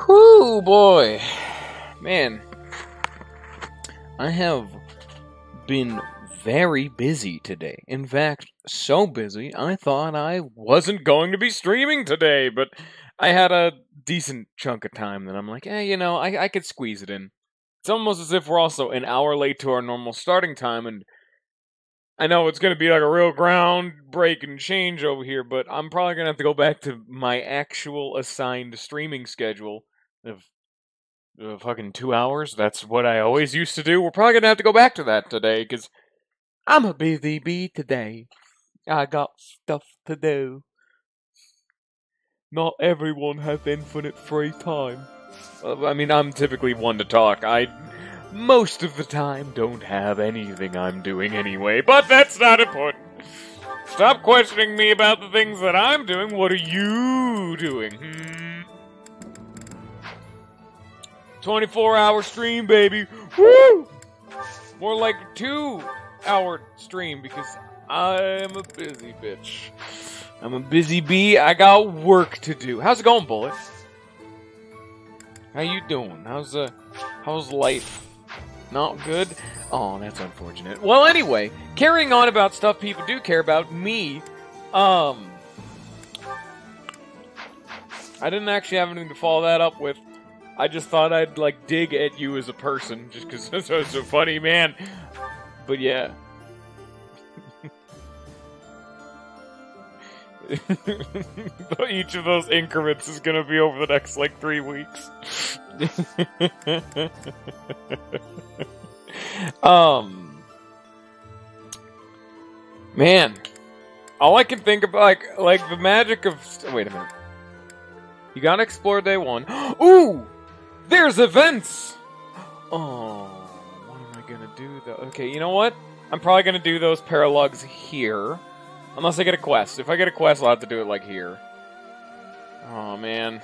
Whoo, boy. Man, I have been very busy today. In fact, so busy, I thought I wasn't going to be streaming today, but I had a decent chunk of time that I'm like, I could squeeze it in. It's almost as if we're also an hour late to our normal starting time, and I know it's going to be like a real groundbreaking change over here, but I'm probably going to have to go back to my actual assigned streaming schedule of fucking 2 hours. That's what I always used to do. We're probably going to have to go back to that today, because I'm a busy bee today. I got stuff to do. Not everyone has infinite free time. I mean, I'm typically one to talk. I, most of the time, don't have anything I'm doing anyway, but that's not important. Stop questioning me about the things that I'm doing. What are you doing? 24-hour stream, baby. Woo! More like a 2-hour stream, because I'm a busy bitch. I'm a busy bee. I got work to do. How's it going, Bullet? How you doing? How's life? Not good? Oh, that's unfortunate. Well, anyway, carrying on about stuff people do care about, me, I didn't actually have anything to follow that up with. I just thought I'd, like, dig at you as a person, just because that's so funny, man. But yeah. Each of those increments is gonna be over the next, like, 3 weeks. Man. All I can think of, like the magic of... Wait a minute. You gotta explore day 1. Ooh! There's events! Oh, what am I gonna do, though? Okay, you know what? I'm probably gonna do those paralogs here. Unless I get a quest. If I get a quest, I'll have to do it, like, here. Oh, man.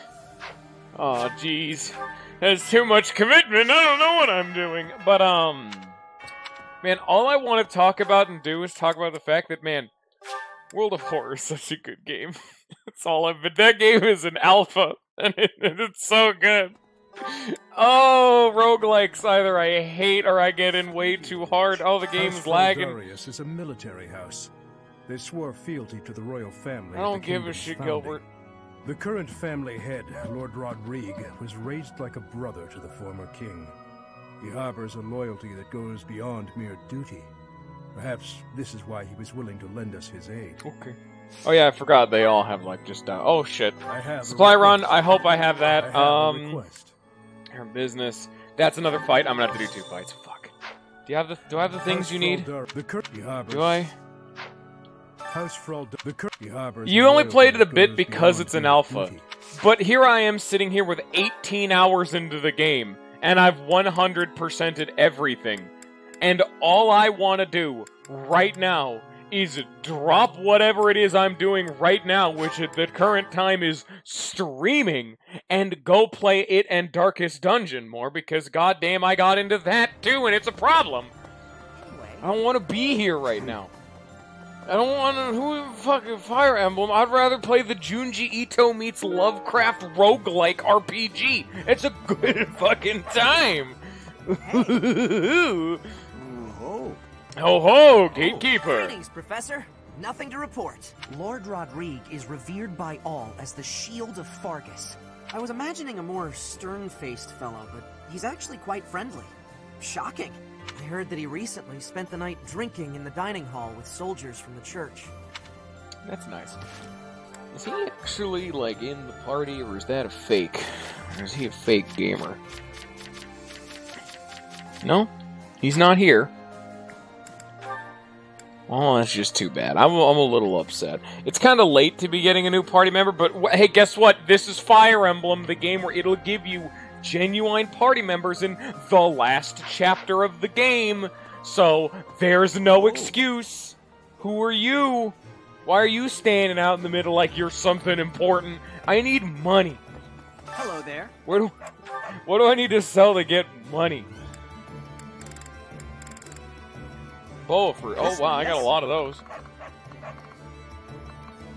Oh, jeez. That's too much commitment. I don't know what I'm doing. But, man, all I want to talk about and do is talk about the fact that, man, World of Horror is such a good game. That's all I've been. That game is an alpha, and it's so good. Oh, roguelikes, either I hate or I get in way too hard. Oh, the game's lagging. Darius is a military house. They swore fealty to the royal family. I don't give a shit, Gilbert. The current family head, Lord Rodrigue, was raised like a brother to the former king. He harbors a loyalty that goes beyond mere duty. Perhaps this is why he was willing to lend us his aid. Okay. Oh yeah, I forgot they all have, like, just, oh shit. I have Supply run, I hope I have that. I have a request. Her business. That's another fight. I'm gonna have to do 2 fights. Fuck. Do I have the things you need? Do I? You only played it a bit because it's an alpha. But here I am sitting here with 18 hours into the game, and I've 100%ed everything. And all I want to do right now is drop whatever it is I'm doing right now, which at the current time is streaming, and go play it and Darkest Dungeon more, because goddamn I got into that too, and it's a problem. I don't want to be here right now. I don't want to... Who fucking Fire Emblem? I'd rather play the Junji Ito meets Lovecraft roguelike RPG. It's a good fucking time. Hey. Ho ho, gatekeeper. Greetings, Professor. Nothing to report. Lord Rodrigue is revered by all as the Shield of Fargus. I was imagining a more stern-faced fellow, but he's actually quite friendly. Shocking. I heard that he recently spent the night drinking in the dining hall with soldiers from the church. That's nice. Is he actually, like, in the party, or is that a fake? Or is he a fake gamer? No? He's not here. Oh, that's just too bad. I'm a little upset. It's kind of late to be getting a new party member, but hey, guess what? This is Fire Emblem, the game where it'll give you genuine party members in the last chapter of the game. So, there's no excuse. Who are you? Why are you standing out in the middle like you're something important? I need money. Hello there. What do I need to sell to get money? Boa fruit. Oh wow, I got a lot of those.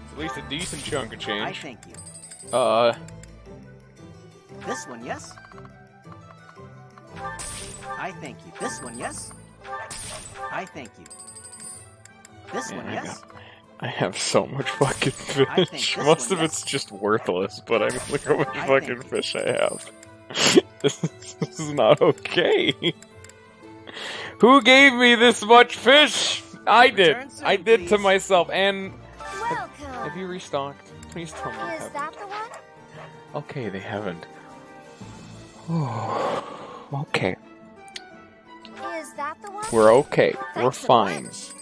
It's at least a decent chunk of change. I thank you. This one, yes? I thank you. This one, yes? I thank you. This one, yes? I have so much fucking I think fish. this Most one, of it's yes. just worthless, but I mean, look how much I fucking think- fish I have. This is not okay. Who gave me this much fish? I did. Return soon, I did to please. myself. And Welcome. have you restocked? Please tell me you Is haven't. that the one? Okay, they haven't. Okay, Is that the one? we're okay. We're Thanks a fine. bunch.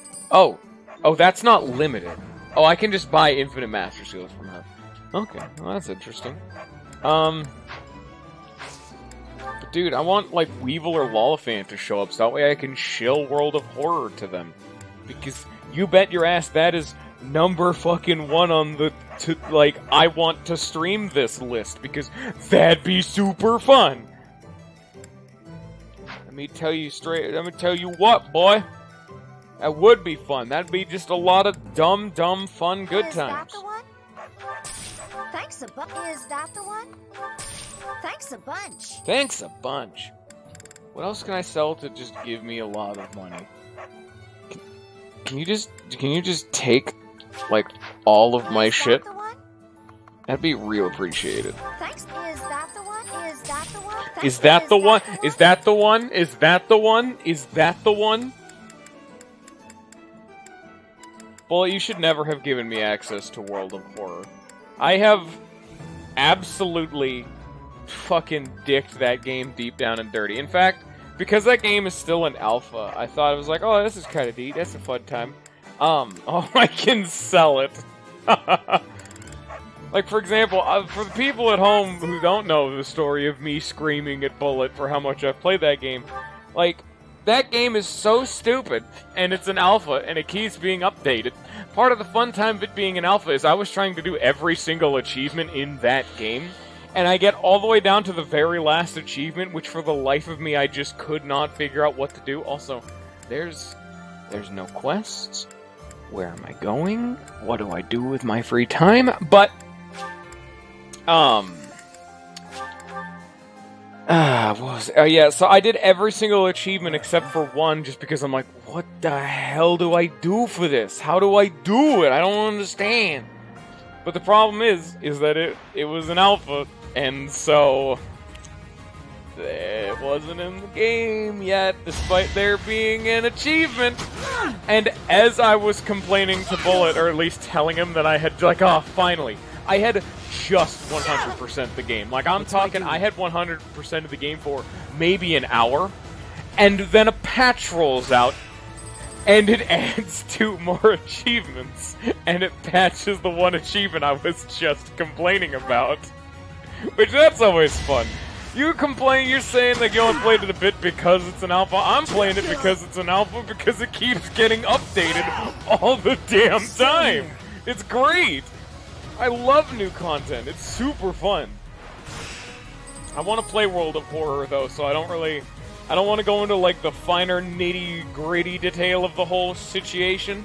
Oh, that's not limited. Oh, I can just buy infinite master seals from her. Okay, well, that's interesting. But dude, I want like Weevil or Lollifant to show up so that way I can shill World of Horror to them. Because you bet your ass that is number fucking one on the I want to stream this list because that'd be super fun. Let me tell you what, boy. That would be fun. That'd be just a lot of dumb, fun, good Is that times. the one? Thanks a bunch. Is that the one? Thanks a bunch. Thanks a bunch. What else can I sell to just give me a lot of money? Can you just take like all of my Is shit? That the one? That'd be real appreciated. Thanks. Is that the one? Is that the one? Thanks. Is that the one? Is that the one? Is that the one? Is that the one? Well, you should never have given me access to World of Horror. I have absolutely fucking dicked that game deep down and dirty. In fact, because that game is still in alpha, I thought it was like, oh, this is kind of neat. That's a fun time. Oh, I can sell it. Like, for example, for the people at home who don't know the story of me screaming at Bullet for how much I've played that game, like, that game is so stupid, and it's an alpha, and it keeps being updated. Part of the fun time of it being an alpha is I was trying to do every single achievement in that game, and I get all the way down to the very last achievement, which for the life of me I just could not figure out what to do. Also, there's no quests. Where am I going? What do I do with my free time? But, what was it? Oh yeah, so I did every single achievement except for one just because I'm like, what the hell do I do for this? How do I do it? I don't understand. But the problem is that it was an alpha, and so it wasn't in the game yet, despite there being an achievement. And as I was complaining to Bullet, or at least telling him that I had, like, oh, finally, I had just 100% the game. Like, I'm talking, I had 100% of the game for maybe an hour, and then a patch rolls out, and it adds 2 more achievements, and it patches the one achievement I was just complaining about. Which, that's always fun. You complain, you're saying that you only played it a bit because it's an alpha. I'm playing it because it's an alpha because it keeps getting updated all the damn time. It's great. I love new content. It's super fun. I want to play World of Horror though, so I don't want to go into like the finer nitty-gritty detail of the whole situation,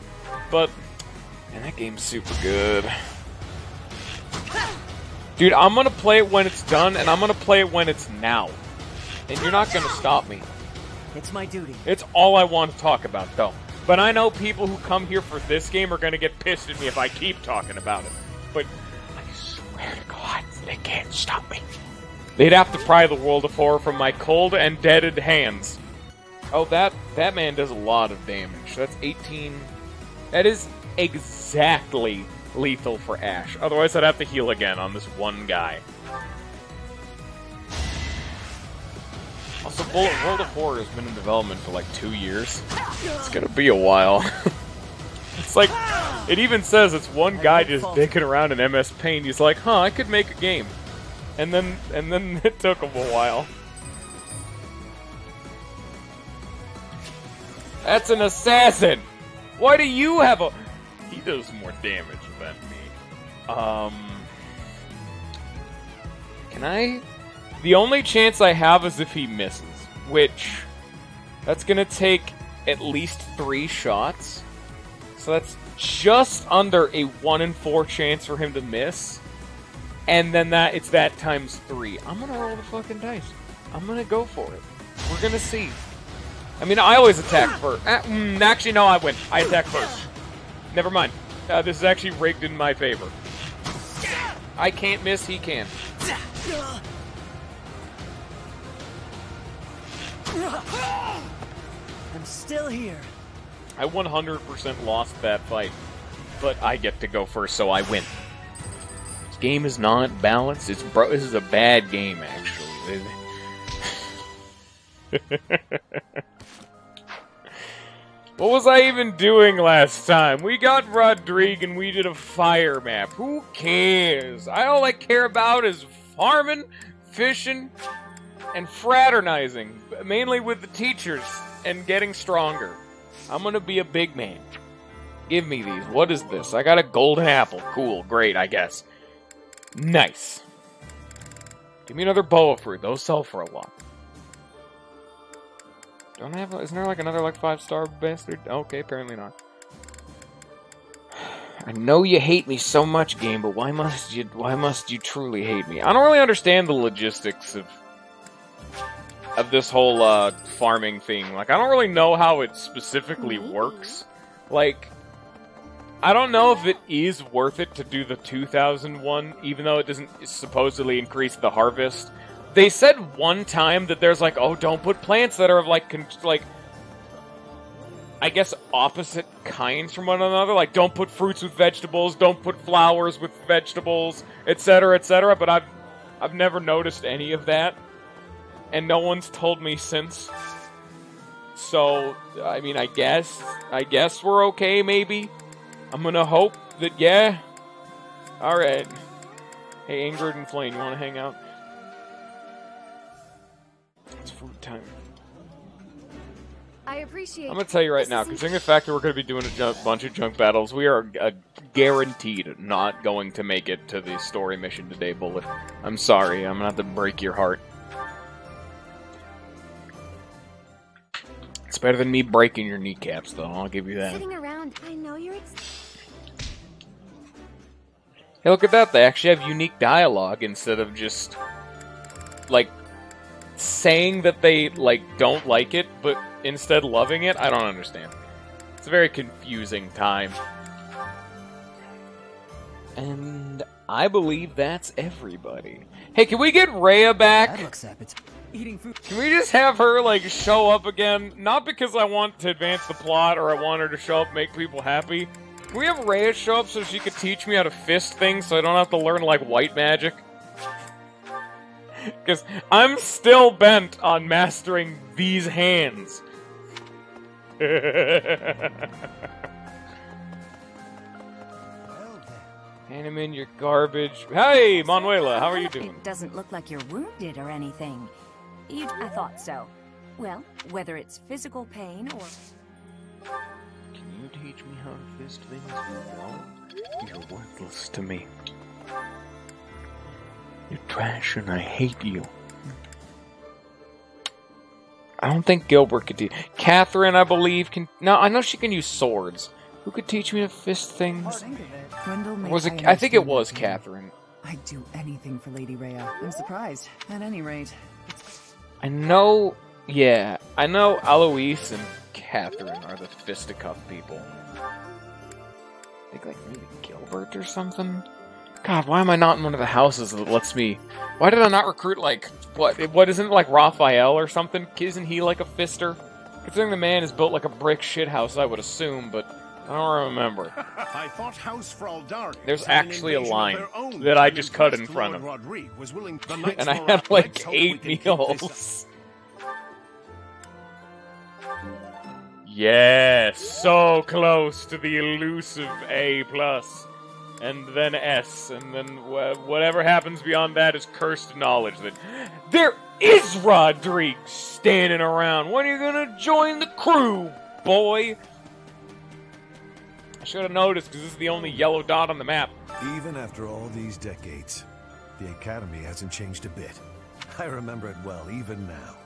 but man, that game's super good. Dude, I'm gonna play it when it's done, and I'm gonna play it when it's now. And you're not gonna stop me. It's my duty. It's all I want to talk about, though. But I know people who come here for this game are gonna get pissed at me if I keep talking about it. But I swear to God, they can't stop me. They'd have to pry the World of Horror from my cold and deaded hands. Oh, that man does a lot of damage. That's 18... That is exactly lethal for Ash. Otherwise, I'd have to heal again on this one guy. Also, World of Horror has been in development for like 2 years. It's gonna be a while. It's like, it even says it's one guy just dicking around in MS Paint. He's like, huh, I could make a game. And then it took him a while. That's an assassin! Why do you have a... He does more damage than me. Can I... The only chance I have is if he misses, which... That's gonna take at least 3 shots. So that's just under a 1 in 4 chance for him to miss. and then it's that times 3. I'm gonna roll the fucking dice. I'm gonna go for it. We're gonna see. I mean, I always attack first. Actually, no, I win. I attack first. Never mind. This is actually rigged in my favor. I can't miss, he can. I'm still here. I 100% lost that fight, but I get to go first, so I win. This game is not balanced. This is a bad game, actually. What was I even doing last time? We got Rodrigue and we did a fire map. Who cares? All I care about is farming, fishing, and fraternizing. Mainly with the teachers and getting stronger. I'm gonna be a big man. Give me these. What is this? I got a golden apple. Cool. Great, I guess. Nice. Give me another boa fruit. Those sell for a lot. Don't I have? Isn't there like another like 5-star bastard? Okay, apparently not. I know you hate me so much, game, but why must you truly hate me? I don't really understand the logistics of this whole farming thing. Like, I don't really know how it specifically works. Like, I don't know if it is worth it to do the 2001, even though it doesn't supposedly increase the harvest. They said one time that there's like, oh, don't put plants that are of like, I guess opposite kinds from one another. Like, don't put fruits with vegetables, don't put flowers with vegetables, etc., etc. But I've never noticed any of that, and no one's told me since. So, I mean, I guess we're okay. Maybe I'm gonna hope that yeah. All right. Hey, Ingrid and Flame, you want to hang out? It's food time. I appreciate. I'm gonna tell you right now, considering the fact that we're gonna be doing a bunch of junk battles, we are guaranteed not going to make it to the story mission today, Bullet. I'm sorry, I'm gonna have to break your heart. It's better than me breaking your kneecaps, though. I'll give you that. Sitting around, I know you're. Hey, look at that! They actually have unique dialogue instead of just like saying that they like don't like it, but instead loving it. I don't understand. It's a very confusing time. And I believe that's everybody. Hey, can we get Rhea back? That looks appetizing. Eating food. Can we just have her, like, show up again? Not because I want to advance the plot or I want her to show up and make people happy. Can we have Rhea show up so she could teach me how to fist things so I don't have to learn, like, white magic? Because I'm still bent on mastering these hands. Hand him in your garbage. Hey, Manuela, how are you doing? It doesn't look like you're wounded or anything. I thought so. Well, whether it's physical pain or... Can you teach me how to fist things? No. You're worthless to me. You're trash and I hate you. I don't think Gilbert could teach. Catherine, I believe, can... No, I know she can use swords. Who could teach me to fist things? Was it? I think it was Catherine. I'd do anything for Lady Rhea. I'm surprised. At any rate. I know... Yeah, I know Eloise and Catherine are the fisticuff people. I think, like, maybe Gilbert or something? God, why am I not in one of the houses that lets me... Why did I not recruit, like... What isn't it, like, Raphael or something? Isn't he, like, a fister? Considering the man is built like a brick shithouse, I would assume, but... I don't remember. I thought House Fraldar. There's actually a line that I just cut in front of. And I had like 8 meals. Yes, so close to the elusive A+. And then S. And then whatever happens beyond that is cursed knowledge that there is Rodrigue standing around. When are you gonna join the crew, boy? Should have noticed, because this is the only yellow dot on the map. Even after all these decades, the Academy hasn't changed a bit. I remember it well, even now.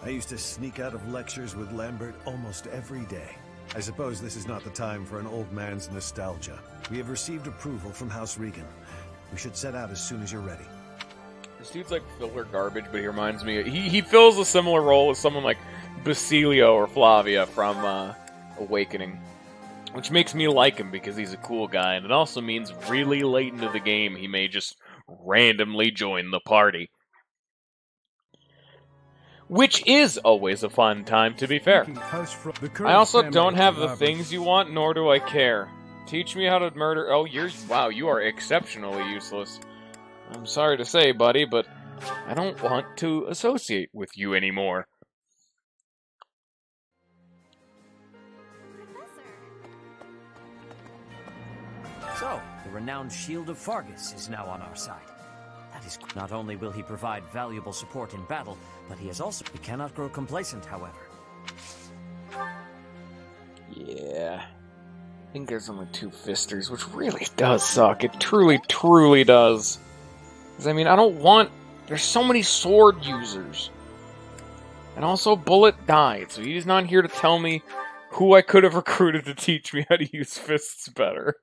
I used to sneak out of lectures with Lambert almost every day. I suppose this is not the time for an old man's nostalgia. We have received approval from House Regan. We should set out as soon as you're ready. This dude's like filler garbage, but he reminds me... He fills a similar role as someone like Basilio or Flavia from Awakening. Which makes me like him because he's a cool guy, and it also means really late into the game he may just randomly join the party. Which is always a fun time, to be fair. I also don't have the things you want, nor do I care. Teach me how to murder... Oh, wow, you are exceptionally useless. I'm sorry to say, buddy, but I don't want to associate with you anymore. So, the renowned Shield of Fargus is now on our side. That is, not only will he provide valuable support in battle, but he cannot grow complacent, however. Yeah. I think there's only 2 Fisters, which really does suck. It truly, truly does. Because, I mean, I don't want... There's so many sword users. And also, Bullet died, so he's not here to tell me who I could have recruited to teach me how to use fists better.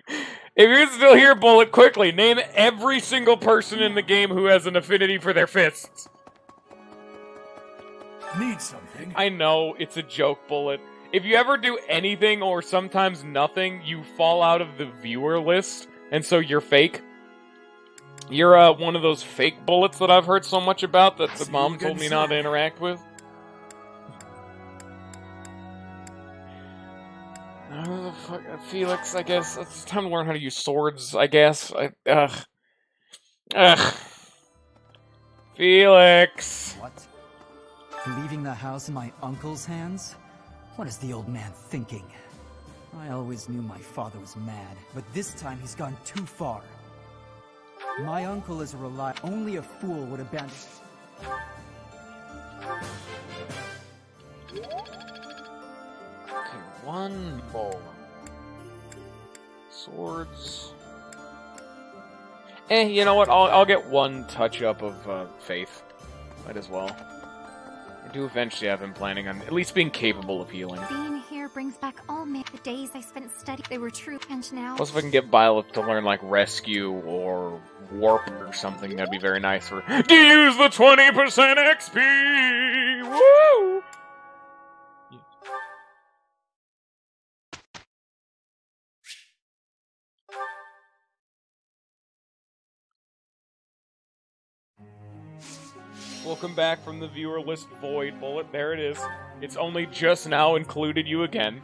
If you're still here, Bullet, quickly, name every single person in the game who has an affinity for their fists. Need something? I know, it's a joke, Bullet. If you ever do anything or sometimes nothing, you fall out of the viewer list, and so you're fake. You're one of those fake Bullets that I've heard so much about that the mom told me not to interact with. Felix, I guess. It's time to learn how to use swords, I guess. Ugh. Felix! What? Leaving the house in my uncle's hands? What is the old man thinking? I always knew my father was mad, but this time he's gone too far. My uncle is a only a fool would abandon... Okay, one more. Swords. You know what? I'll get one touch-up of Faith. Might as well. I do eventually have him planning on at least being capable of healing. Being here brings back all the days I spent studying. They were true, and now... Plus, if I can get Violet to learn, like, Rescue or Warp or something, that'd be very nice for her. To use the 20% XP! Woo! Welcome back from the viewer list void, Bullet. There it is. It's only just now included you again.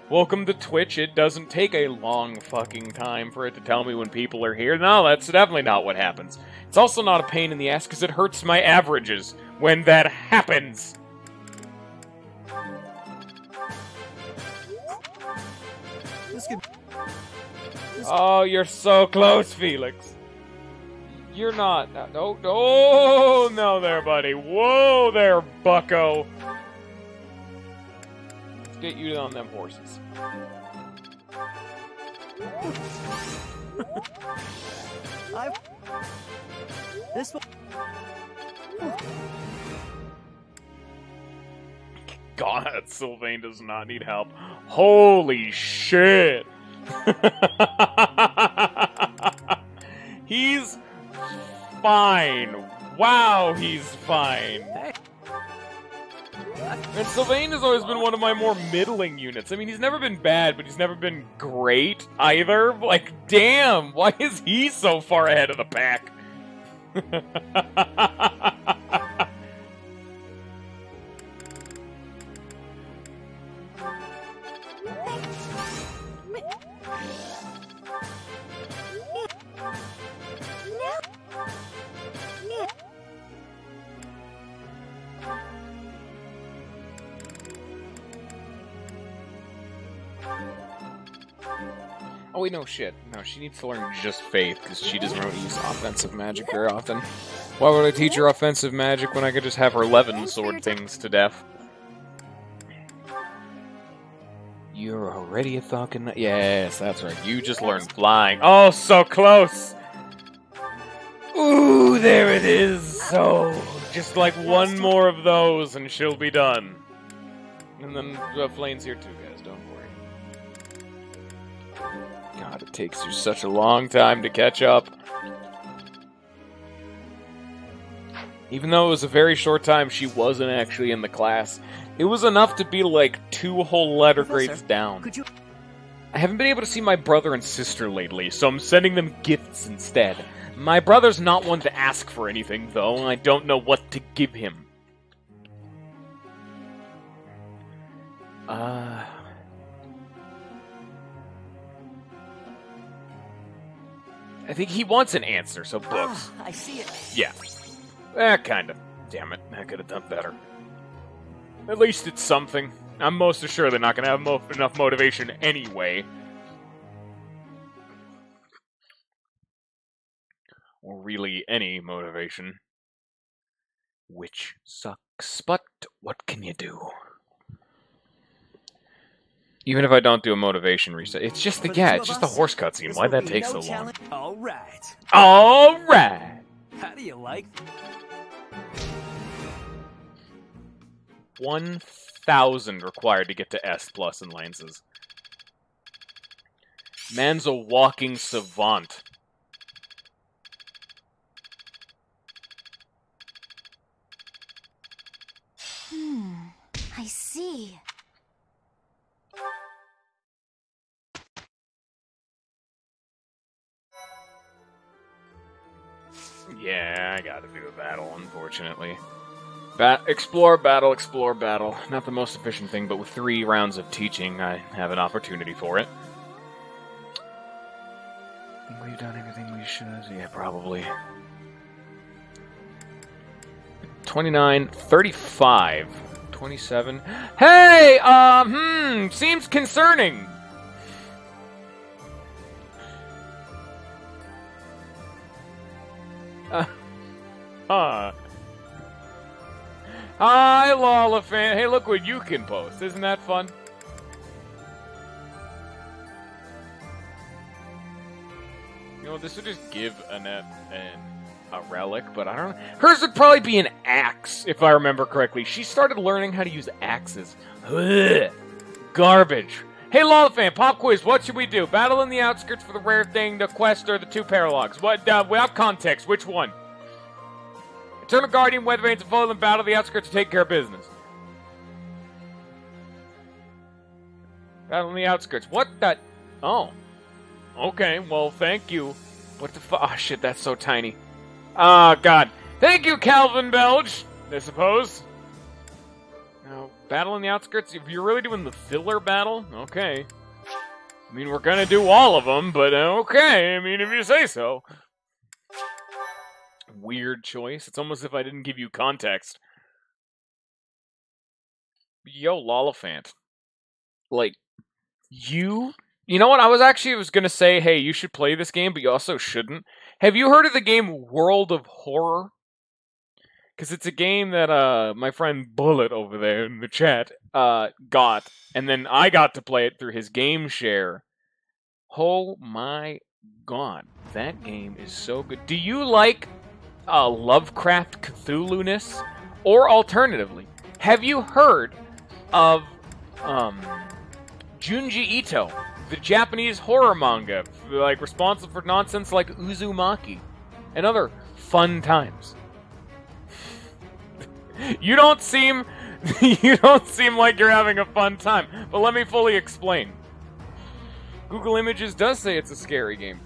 Welcome to Twitch. It doesn't take a long fucking time for it to tell me when people are here. No, that's definitely not what happens. It's also not a pain in the ass because it hurts my averages when that happens. Oh, you're so close, Felix. You're not. No, oh, no there, buddy. Whoa there, bucko. Let's get you on them horses. This one. God, Sylvain does not need help. Holy shit. He's fine. Wow, he's fine. And Sylvain has always been one of my more middling units. I mean, he's never been bad, but he's never been great either. Like, damn, why is he so far ahead of the pack? Oh wait, no shit. No, she needs to learn just Faith, because she doesn't really use offensive magic very often. Why would I teach her offensive magic when I could just have her 11 sword things to death? You're already a fucking... Yes, that's right. You just learned flying. Oh, so close! Ooh, there it is! So, just like one more of those and she'll be done. And then Flane's here too, guys. Don't worry. God, God, it takes you such a long time to catch up. Even though it was a very short time, she wasn't actually in the class. It was enough to be like 2 whole letter grades down. I haven't been able to see my brother and sister lately, so I'm sending them gifts instead. My brother's not one to ask for anything, though, and I don't know what to give him. I think he wants an answer, so books. I see it. Yeah. Kind of. Damn it, I could have done better. At least it's something. I'm most assured they're not going to have enough motivation anyway. Or really any motivation. Which sucks, but what can you do? Even if I don't do a motivation reset, it's just the it's just the horse cutscene. Why'd that take so long? All right. All right. How do you like? 1,000 required to get to S+ in Lances. Man's a walking savant. I see. Yeah, I gotta do a battle, unfortunately. Explore, battle, explore, battle. Not the most efficient thing, but with 3 rounds of teaching, I have an opportunity for it. Think we've done everything we should? Yeah, probably. 29, 35, 27. Hey, seems concerning. Hi, Lollifant. Hey, look what you can post. Isn't that fun? You know, this would just give Annette a relic, but I don't know. Hers would probably be an axe, if I remember correctly. She started learning how to use axes. Ugh. Garbage. Hey, Lollifant, pop quiz. What should we do? Battle in the outskirts for the rare thing, the quest, or the 2 paralogs? What? Without context, which one? Eternal Guardian, Weathervanes, and follow them battle the outskirts to take care of business. Battle in the outskirts. What the? Oh. Okay, well, thank you. What the oh, shit, that's so tiny. Oh, God. Thank you, Calvin Belge, I suppose. Now, battle in the outskirts? If you're really doing the filler battle, okay. I mean, we're gonna do all of them, but okay. I mean, if you say so. Weird choice. It's almost as if I didn't give you context. Yo, Lollifant. Like, you know what? I was gonna say, hey, you should play this game, but you also shouldn't. Have you heard of the game World of Horror? Because it's a game that my friend Bullet over there in the chat got, and then I got to play it through his game share. Oh my God, that game is so good. Do you like Lovecraft Cthulhu-ness? Or alternatively, have you heard of Junji Ito, the Japanese horror manga, like responsible for nonsense like Uzumaki and other fun times? You don't seem like you're having a fun time, but let me fully explain. Google Images does say it's a scary game.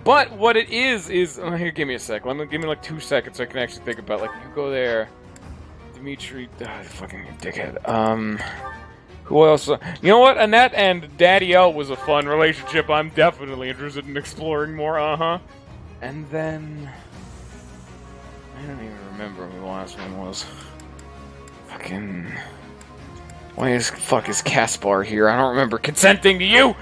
But what it is here, give me a sec. Give me like 2 seconds so I can actually think about, like, you go there, Dimitri, fucking dickhead. Who else? You know what? Annette and Daddy L was a fun relationship. I'm definitely interested in exploring more. And then I don't even remember who the last one was. Fucking. Why is Caspar here? I don't remember consenting to you.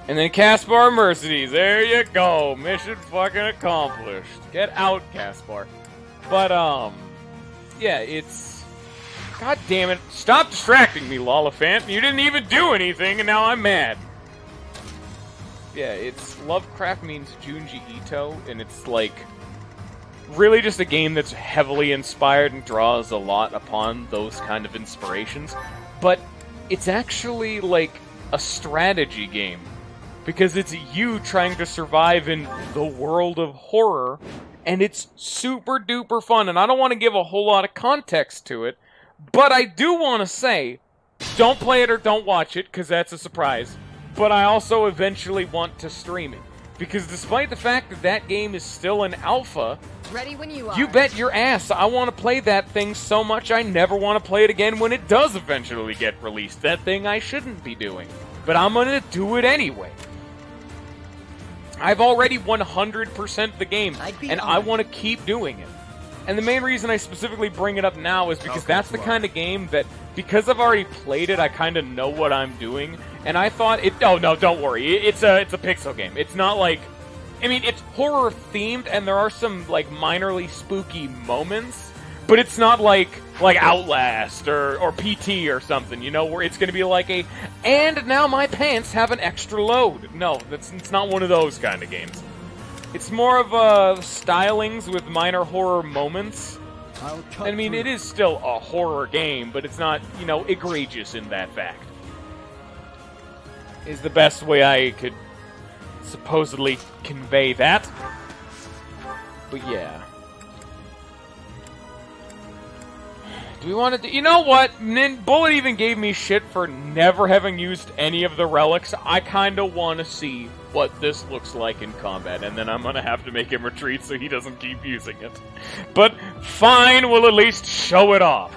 And then Caspar Mercedes. There you go. Mission fucking accomplished. Get out, Caspar. But, yeah, it's... God damn it. Stop distracting me, Lollifant. You didn't even do anything, and now I'm mad. Yeah, it's... Lovecraft means Junji Ito, and it's, like... really just a game that's heavily inspired and draws a lot upon those kind of inspirations. But it's actually like a strategy game. Because it's you trying to survive in the world of horror, and it's super duper fun. And I don't want to give a whole lot of context to it, but I do want to say, don't play it or don't watch it, because that's a surprise. But I also eventually want to stream it. Because despite the fact that that game is still in alpha, ready when you are. You bet your ass I want to play that thing so much I never want to play it again when it does eventually get released. That thing I shouldn't be doing. But I'm going to do it anyway. I've already 100%'d the game, and I want to keep doing it. And the main reason I specifically bring it up now is because that's the kind of game that, because I've already played it, I kind of know what I'm doing. And I thought it... Oh, no, don't worry. It's a pixel game. It's not like... I mean, it's horror-themed, and there are some, like, minorly spooky moments, but it's not like Outlast or PT or something, you know, where it's going to be like a, and now my pants have an extra load. No, it's not one of those kind of games. It's more of stylings with minor horror moments. I mean, it is still a horror game, but it's not, you know, egregious in that fact. Is the best way I could supposedly convey that. But yeah. Do we want to do... You know what? Bullet even gave me shit for never having used any of the relics. I kind of want to see what this looks like in combat, and then I'm going to have to make him retreat so he doesn't keep using it. But fine, we'll at least show it off.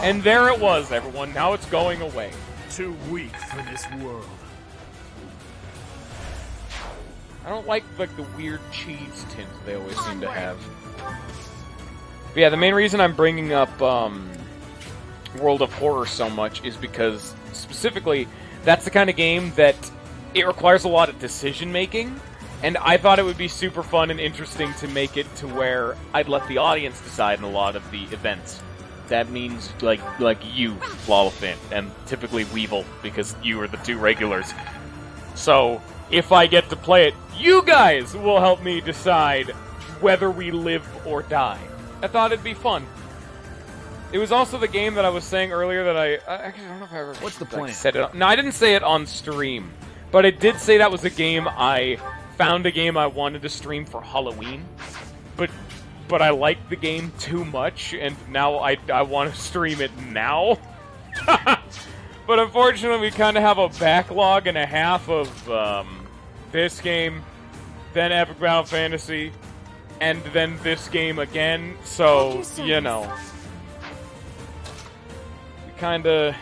And there it was, everyone. Now it's going away. Too weak for this world. I don't like the weird cheese tint they always seem to have. But yeah, the main reason I'm bringing up World of Horror so much is because, specifically, that's the kind of game that it requires a lot of decision-making, and I thought it would be super fun and interesting to make it to where I'd let the audience decide in a lot of the events. That means, like you, Lawlefin, and typically Weevil, because you are the two regulars. So, if I get to play it, you guys will help me decide whether we live or die. I thought it'd be fun. It was also the game that I was saying earlier that actually, I don't know if I ever... What's the plan? Said it. No, I didn't say it on stream. But I did say that was a game I found a game I wanted to stream for Halloween. But I liked the game too much, and now I want to stream it now. But unfortunately, we kind of have a backlog and a half of this game, then Epic Battle Fantasy, and then this game again, so, you know. We kinda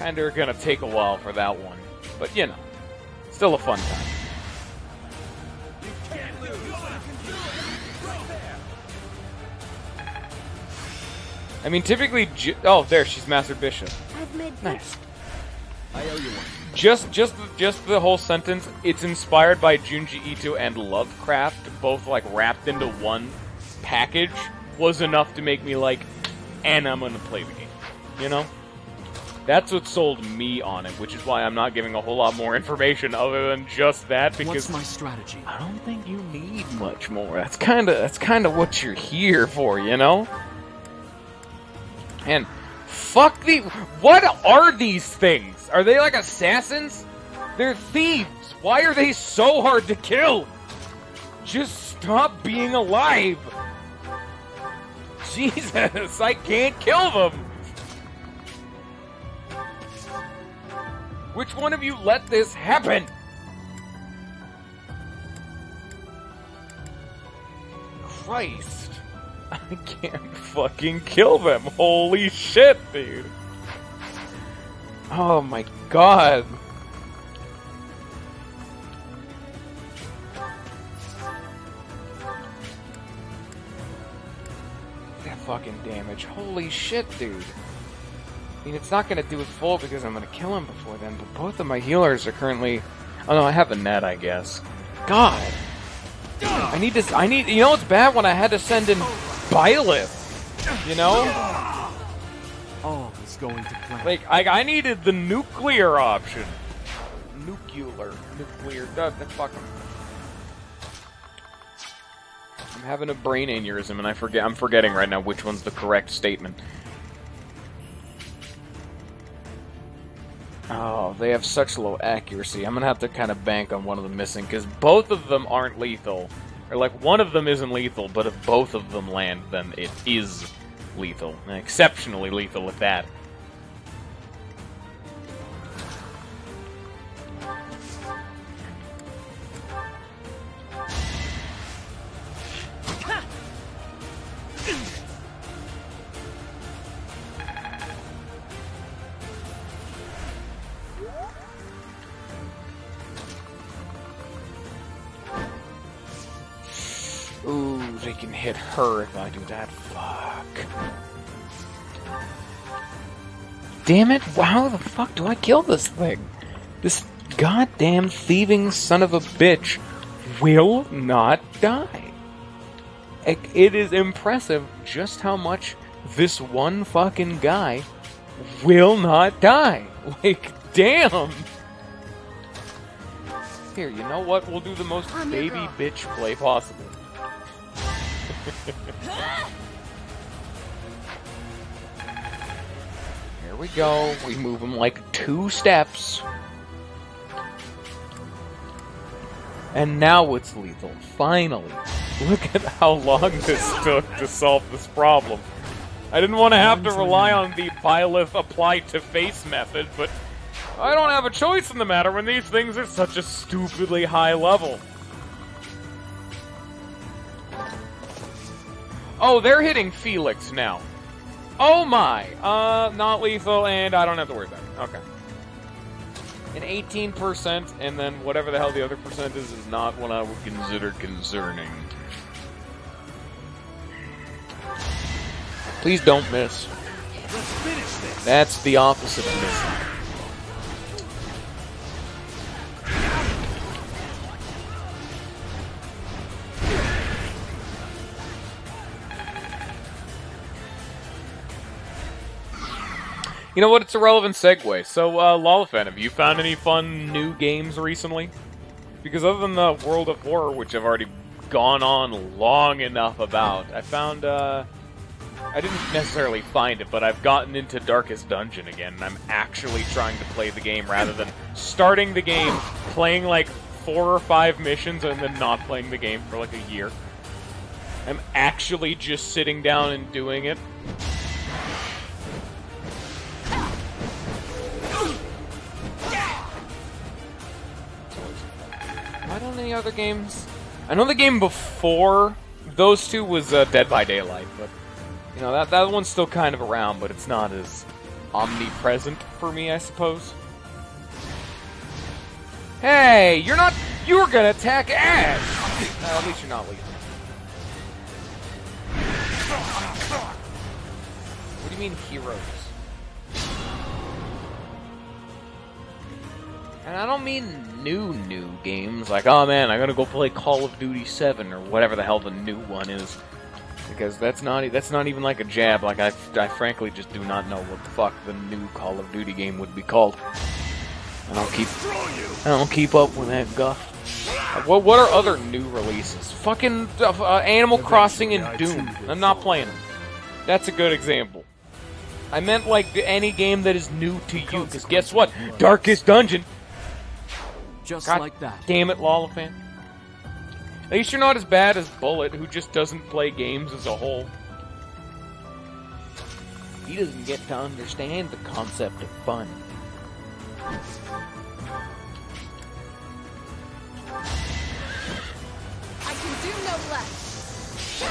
are gonna take a while for that one. But, you know, still a fun time. I mean, typically, oh, there, she's Master Bishop. Nice. I owe you one. Just the whole sentence, it's inspired by Junji Ito and Lovecraft, both, like, wrapped into one package, was enough to make me like, and I'm gonna play the game. You know? That's what sold me on it, which is why I'm not giving a whole lot more information other than just that, because... What's my strategy? I don't think you need much more. That's kinda what you're here for, you know? And fuck the... What are these things? Are they like assassins? They're thieves. Why are they so hard to kill? Just stop being alive. Jesus, I can't kill them. Which one of you let this happen? Christ. I can't fucking kill them. Holy shit, dude. Oh my god. That fucking damage. Holy shit, dude. I mean, it's not going to do it full because I'm going to kill him before then, but both of my healers are currently... Oh no, I have a net, I guess. God! I need, you know what's bad? When I had to send in Byleth, you know? All is going to plan. Like, I needed the nuclear option. Nuclear. That's fucking... I'm having a brain aneurysm and I'm forgetting right now which one's the correct statement. Oh, they have such low accuracy. I'm gonna have to kind of bank on one of them missing, because both of them aren't lethal. Or, like, one of them isn't lethal, but if both of them land, then it is lethal. And exceptionally lethal at that. Ooh, they can hit her if I do that. Fuck. Damn it, how the fuck do I kill this thing? This goddamn thieving son of a bitch will not die. It is impressive just how much this one fucking guy will not die. Like, damn! Here, you know what? We'll do the most baby bitch play possible. Here we go. We move him like 2 steps. And now it's lethal. Finally. Look at how long this took to solve this problem. I didn't want to have to rely on the Byleth apply to face method, but I don't have a choice in the matter when these things are such a stupidly high level. Oh, they're hitting Felix now. Oh my! Not lethal, and I don't have to worry about it. Okay. An 18%, and then whatever the hell the other percent is not what I would consider concerning. Please don't miss. That's the opposite of missing. You know what? It's a relevant segue. So, Lolifan, have you found any fun new games recently? Because other than the World of Horror, which I've already gone on long enough about, I found, I didn't necessarily find it, but I've gotten into Darkest Dungeon again, and I'm actually trying to play the game rather than starting the game, playing like 4 or 5 missions, and then not playing the game for like a year. I'm actually just sitting down and doing it. I don't know any other games. I know the game before those two was Dead by Daylight, but you know that one's still kind of around, but it's not as omnipresent for me, I suppose. Hey, you're not. You were gonna attack Ash. At least you're not lethal. What do you mean heroes? And I don't mean new games, like, oh man, I'm gonna go play Call of Duty 7 or whatever the hell the new one is. Because that's not even like a jab, like I frankly just do not know what the fuck the new Call of Duty game would be called. I don't keep up with that guff. What are other new releases? Fucking Animal Crossing and Doom. I'm not playing them. That's a good example. I meant like any game that is new to you, because guess what? Darkest Dungeon. Just God like that. Damn it, Lolifan. At least you're not as bad as Bullet, who just doesn't play games as a whole. He doesn't get to understand the concept of fun. I can do no less.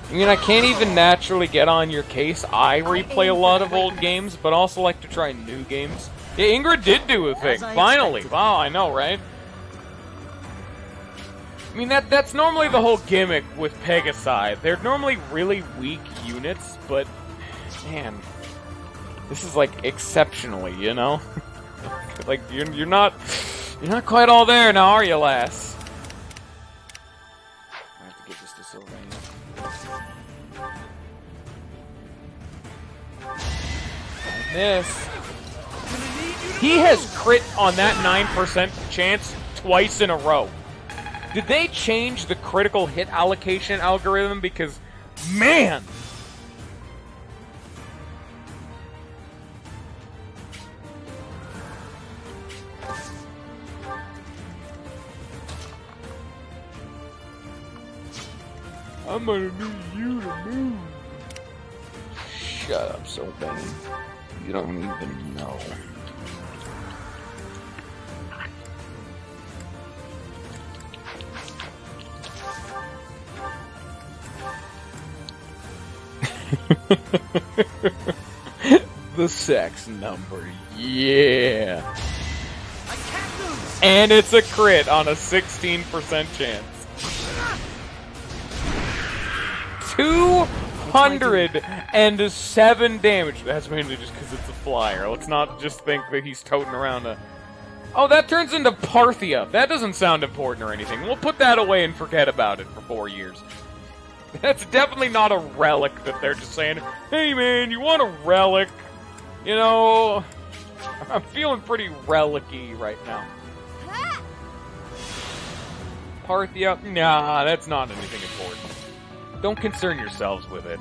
I mean, I can't even naturally get on your case. I replay a lot of old games, but also like to try new games. Yeah, Ingrid did do a thing, finally. Wow, I know, right? I mean, that's normally the whole gimmick with Pegasi. They're normally really weak units, but man, this is like exceptionally, you know? Like you're not quite all there now, are you, lass? I have to get this to Sylvain. I miss. He has crit on that 9% chance twice in a row. Did they change the critical hit allocation algorithm? Because, man! I'm gonna need you to move. Shut up, Sylvain. You don't even know. The sex number, yeah. And it's a crit on a 16% chance. 207 damage. That's mainly just because it's a flyer. Let's not just think that he's toting around a... Oh, that turns into Parthia. That doesn't sound important or anything. We'll put that away and forget about it for 4 years. That's definitely not a relic that they're just saying, hey man, you want a relic? You know, I'm feeling pretty relic-y right now. Parthia? Nah, that's not anything important. Don't concern yourselves with it.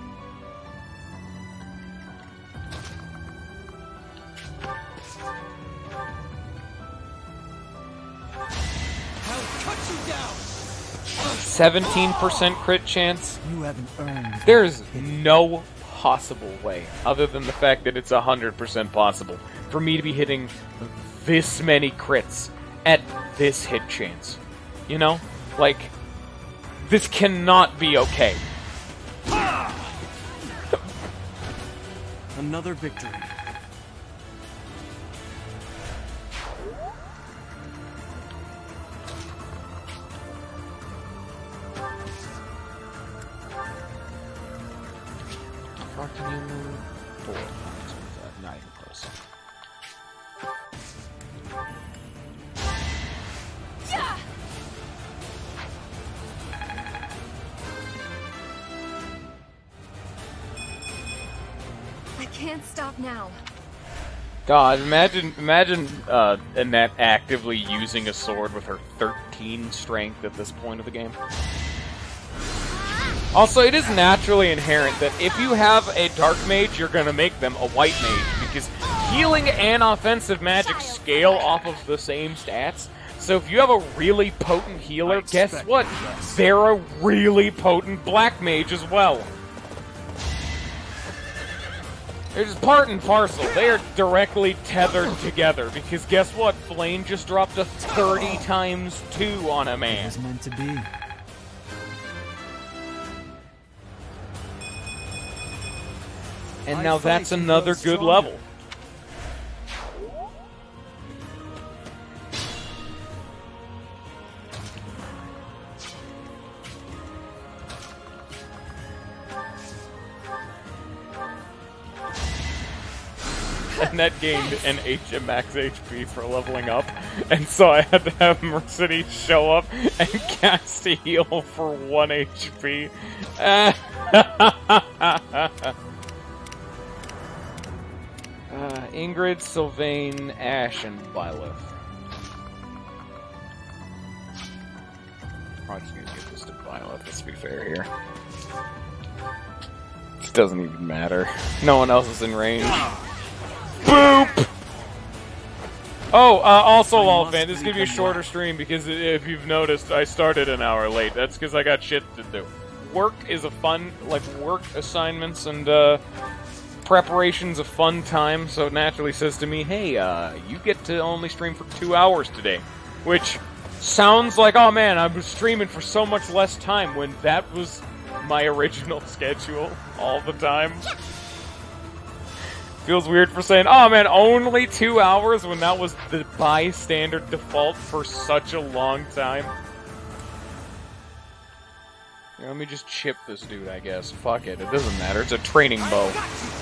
I'll cut you down. 17% crit chance? You haven't earned. There's no possible way, other than the fact that it's 100% possible, for me to be hitting this many crits at this hit chance. You know? Like, this cannot be okay. Another victory. How can you move forward? Not even close. I can't stop now. God, imagine Annette actively using a sword with her 13 strength at this point of the game. Also, it is naturally inherent that if you have a dark mage, you're gonna make them a white mage, because healing and offensive magic scale off of the same stats. So if you have a really potent healer, guess what? They're a really potent black mage as well. They're just part and parcel. They are directly tethered together, because guess what? Flame just dropped a 30 times 2 on a man. It was meant to be. And now that's another good level. And that gained an max HP for leveling up, and so I had to have Mercedes show up and cast a heal for 1 HP. Ingrid, Sylvain, Ash, and Byleth. Probably just gonna give this to Byleth, let's be fair here. This doesn't even matter. No one else is in range. Boop! Oh, also, Lolfan, this is gonna be a shorter stream because if you've noticed, I started an hour late. That's because I got shit to do. Work is a fun, like, work assignments and, preparation's a fun time, so it naturally says to me, hey, you get to only stream for 2 hours today. Which sounds like, oh man, I was streaming for so much less time when that was my original schedule all the time. Feels weird for saying, oh man, only 2 hours when that was the bystander default for such a long time. Here, let me just chip this dude, I guess. Fuck it, it doesn't matter. It's a training bow.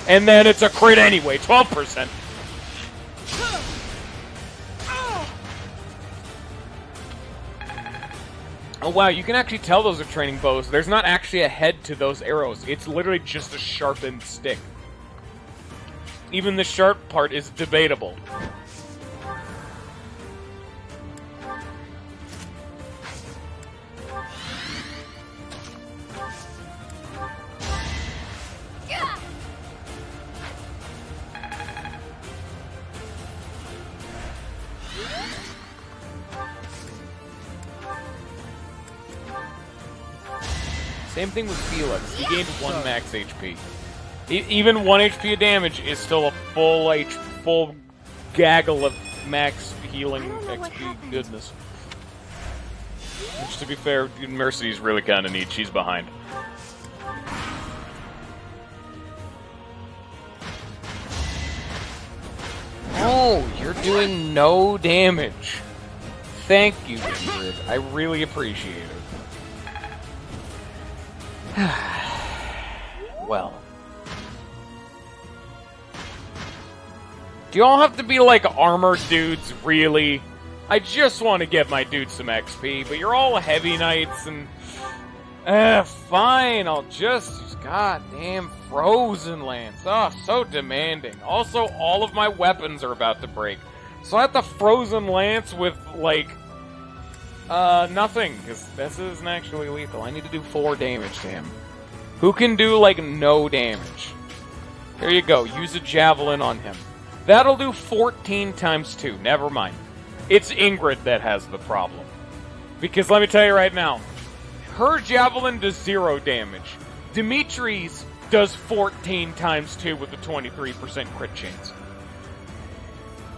And then it's a crit anyway, 12%. Oh wow, you can actually tell those are training bows. There's not actually a head to those arrows. It's literally just a sharpened stick. Even the sharp part is debatable. Same thing with Felix. He gained 1 max HP. Even 1 HP of damage is still a full gaggle of max healing XP goodness. Which, to be fair, Mercy's really kind of neat. She's behind. Oh, you're doing no damage. Thank you, Ingrid. I really appreciate it. Well. Do y'all have to be like armor dudes, really? I just want to get my dude some XP, but you're all heavy knights and... fine, I'll just use goddamn Frozen Lance. Oh, so demanding. Also, all of my weapons are about to break. So I have to Frozen Lance with, like, nothing, because this isn't actually lethal. I need to do 4 damage to him. Who can do, like, no damage? Here you go, use a Javelin on him. That'll do 14 times 2, never mind. It's Ingrid that has the problem. Because let me tell you right now, her Javelin does 0 damage. Dimitri's does 14 times 2 with a 23% crit chance.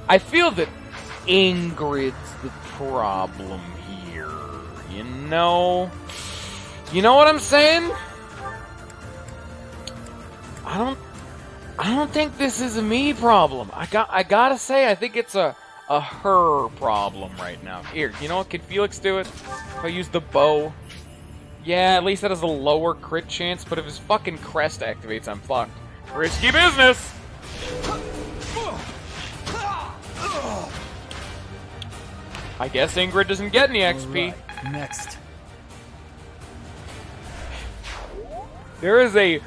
I feel that Ingrid's the problem here, you know? You know what I'm saying? I don't think this is a me problem. I gotta say, I think it's a her problem right now. Here, you know what? Can Felix do it? If I use the bow? Yeah, at least that has a lower crit chance, but if his fucking crest activates, I'm fucked. Risky business! I guess Ingrid doesn't get any XP. Right, next. There is a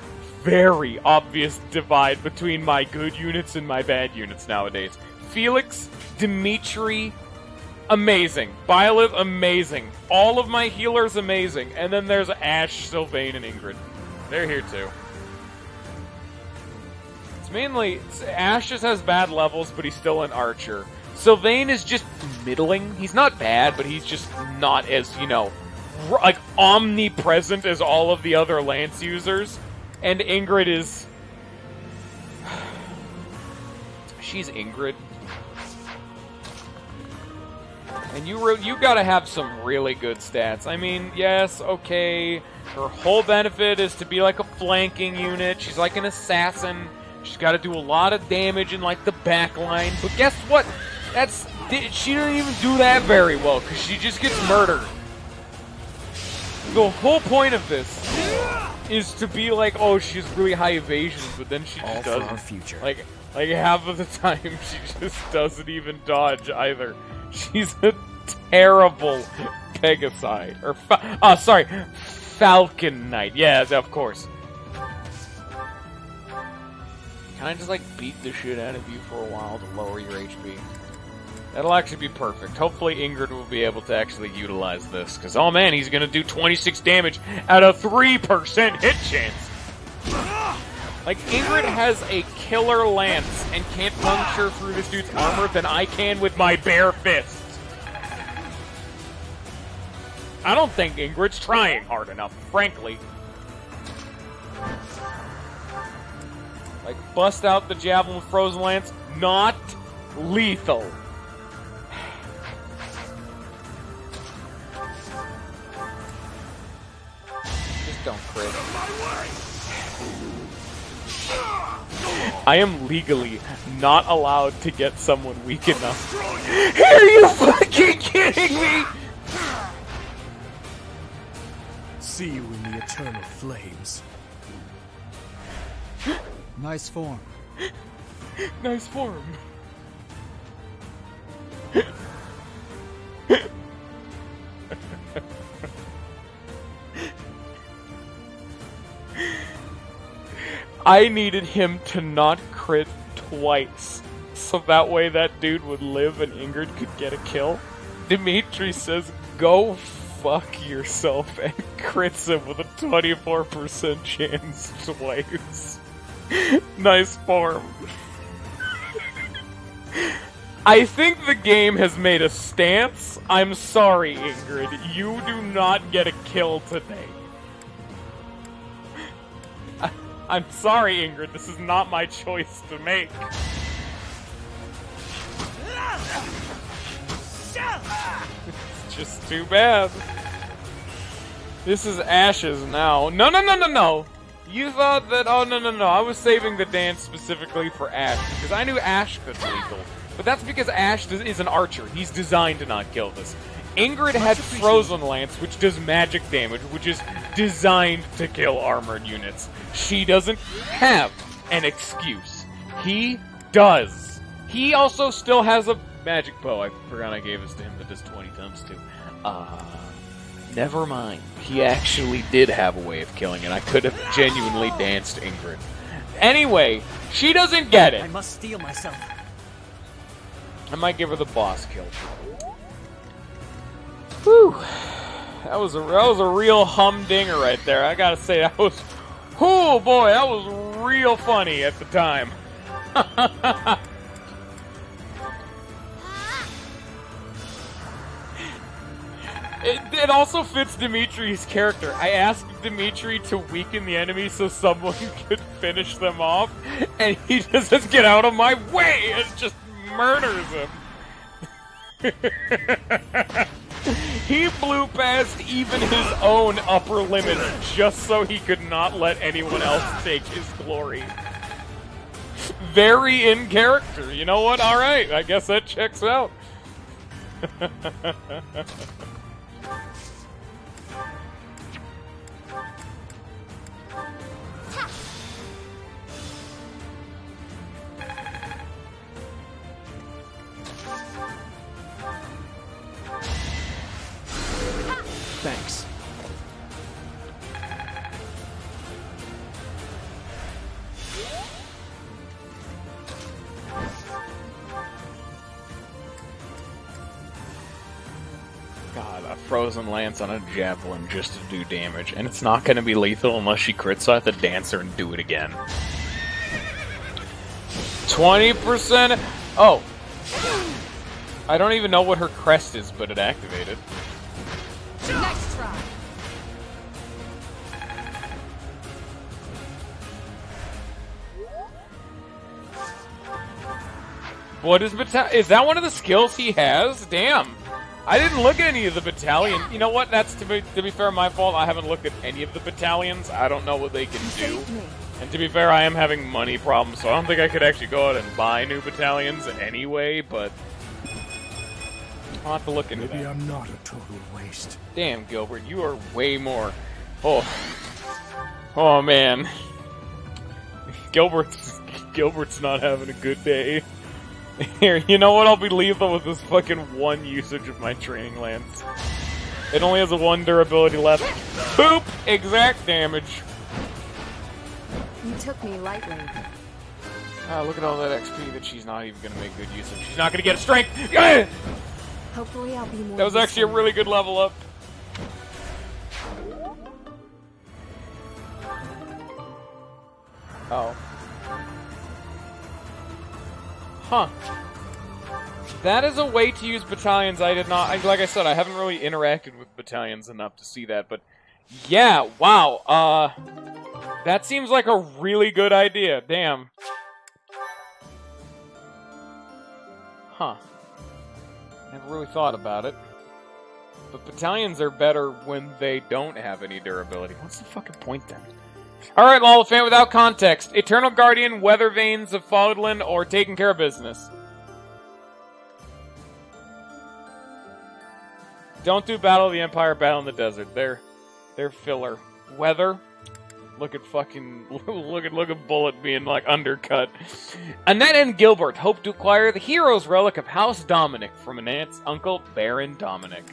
very obvious divide between my good units and my bad units nowadays. Felix, Dimitri, amazing. Byleth, amazing. All of my healers, amazing. And then there's Ashe, Sylvain, and Ingrid. They're here too. It's mainly... Ashe just has bad levels, but he's still an archer. Sylvain is just middling. He's not bad, but he's just not as, you know, like omnipresent as all of the other Lance users. And Ingrid is... She's Ingrid. And you gotta have some really good stats. I mean, yes, okay, her whole benefit is to be like a flanking unit. She's like an assassin. She's gotta do a lot of damage in, like, the back line. But guess what? She doesn't even do that very well, because she just gets murdered. The whole point of this is to be like, oh, she's really high evasion, but then she just doesn't. For our future. Like half of the time, she just doesn't even dodge either. She's a terrible Pegasi. Or, sorry, Falcon Knight. Yeah, of course. Can I just, like, beat the shit out of you for a while to lower your HP? That'll actually be perfect. Hopefully Ingrid will be able to actually utilize this. Because, oh man, he's going to do 26 damage at a 3% hit chance. Like, Ingrid has a killer lance and can't puncture through this dude's armor than I can with my bare fists. I don't think Ingrid's trying hard enough, frankly. Like, bust out the Javelin with Frozen Lance. Not lethal. Just don't crit. I am legally not allowed to get someone weak enough. Are you fucking kidding me? See you in the eternal flames. Nice form. Nice form. I needed him to not crit twice, so that way that dude would live and Ingrid could get a kill. Dimitri says, go fuck yourself, and crits him with a 24% chance twice. Nice form. I think the game has made a stance. I'm sorry, Ingrid. You do not get a kill today. I'm sorry, Ingrid. This is not my choice to make. It's just too bad. This is Ash's now. No, no, no, no, no! You thought that... Oh, no, no, no. I was saving the dance specifically for Ash, because I knew Ash could lethal. But that's because Ash is an archer. He's designed to not kill this. Ingrid had Frozen Lance, which does magic damage, which is designed to kill armored units. She doesn't have an excuse. He does. He also still has a magic bow. I forgot I gave this to him that does 20 times too. Never mind. He actually did have a way of killing it. I could have genuinely danced Ingrid. Anyway, she doesn't get it. I must steel myself. I might give her the boss kill. Whew. That was a real humdinger right there. I gotta say, that was... Oh boy, that was real funny at the time. It also fits Dimitri's character. I asked Dimitri to weaken the enemy so someone could finish them off, and he just says, "Get out of my way!" and just murders him. He blew past even his own upper limit just so he could not let anyone else take his glory. Very in character. You know what? Alright, I guess that checks out. Thanks. God, a Frozen Lance on a Javelin just to do damage. And it's not going to be lethal unless she crits, so I have to dance her and do it again. 20%? Oh. I don't even know what her crest is, but it activated. Next try. What is is that one of the skills he has? Damn. I didn't look at any of the battalion. You know what? That's to be fair, my fault. I haven't looked at any of the battalions. I don't know what they can do. And to be fair, I am having money problems, so I don't think I could actually go out and buy new battalions anyway, but I'll have to look into that. Maybe I'm not a total waste. Damn, Gilbert, you are way more... Oh man. Gilbert's not having a good day. Here, you know what? I'll be lethal with this fucking one usage of my training lance. It only has a 1 durability left. Boop! Exact damage. You took me lightly. Look at all that XP that she's not even gonna make good use of. She's not gonna get a strength! Hopefully I'll be more... That was actually a really good level up. Oh. Huh. That is a way to use battalions I did not... like I said, I haven't really interacted with battalions enough to see that, but... Yeah, wow, that seems like a really good idea. Damn. Huh. Never really thought about it. But battalions are better when they don't have any durability. What's the fucking point then? Alright, Lollifan, without context. Eternal Guardian, Weather Vanes of Fodlan, or Taking Care of Business? Don't do Battle of the Empire, Battle in the Desert. They're filler. Weather? Look at fucking... Look at Bullet being, like, undercut. Annette and Gilbert hope to acquire the hero's relic of House Dominic from an aunt's uncle, Baron Dominic.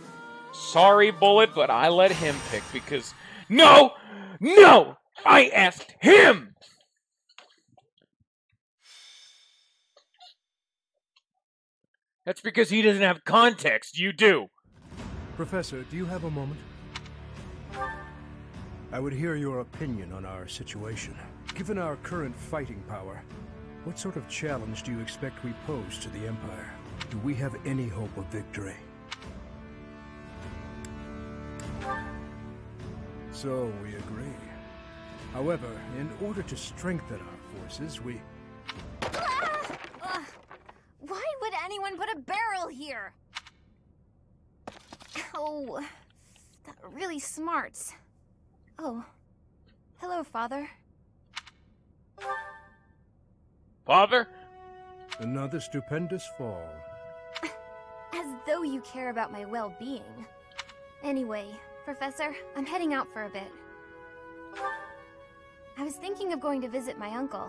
Sorry, Bullet, but I let him pick because... No! No! I asked him! That's because he doesn't have context. You do. Professor, do you have a moment? I would hear your opinion on our situation. Given our current fighting power, what sort of challenge do you expect we pose to the Empire? Do we have any hope of victory? So, we agree. However, in order to strengthen our forces, we... Why would anyone put a barrel here? Oh, that really smarts. Oh, hello, Father. Father? Another stupendous fall. As though you care about my well-being. Anyway, Professor, I'm heading out for a bit. I was thinking of going to visit my uncle.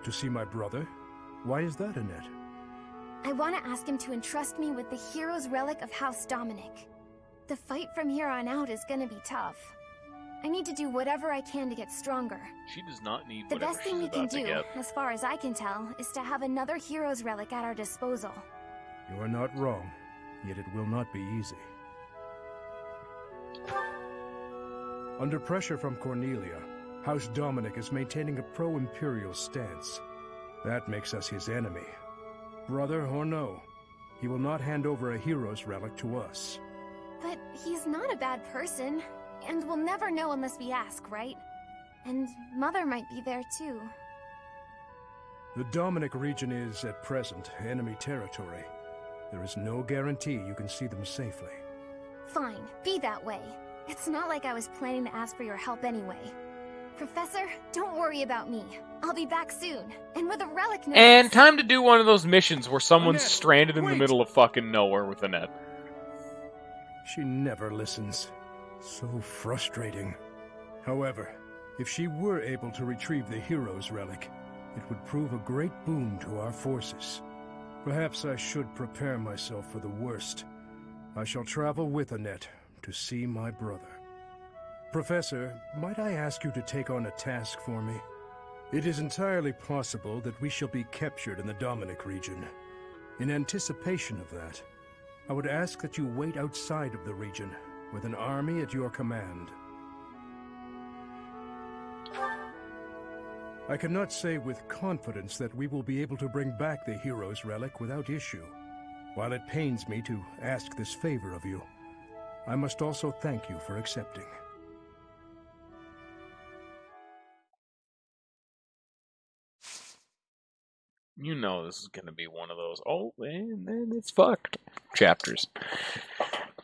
To see my brother? Why is that, Annette? I want to ask him to entrust me with the hero's relic of House Dominic. The fight from here on out is gonna be tough. I need to do whatever I can to get stronger. She does not need the whatever best thing she's we can about to do, get. as far as I can tell, is to have another hero's relic at our disposal. You are not wrong, yet it will not be easy. Under pressure from Cornelia, House Dominic is maintaining a pro-imperial stance. That makes us his enemy. Brother or no, he will not hand over a hero's relic to us. But he's not a bad person, and we'll never know unless we ask, right? And Mother might be there too. The Dominic region is, at present, enemy territory. There is no guarantee you can see them safely. Fine, be that way. It's not like I was planning to ask for your help anyway. Professor, don't worry about me. I'll be back soon, and with a relic notice. And time to do one of those missions where someone's Annette, stranded in the wait! middle of fucking nowhere with Annette. She never listens. So frustrating. However, if she were able to retrieve the hero's relic, it would prove a great boon to our forces. Perhaps I should prepare myself for the worst. I shall travel with Annette to see my brother. Professor, might I ask you to take on a task for me? It is entirely possible that we shall be captured in the Dominic region. In anticipation of that, I would ask that you wait outside of the region, with an army at your command. I cannot say with confidence that we will be able to bring back the hero's relic without issue. While it pains me to ask this favor of you, I must also thank you for accepting. You know this is gonna be one of those, oh, and then it's fucked chapters.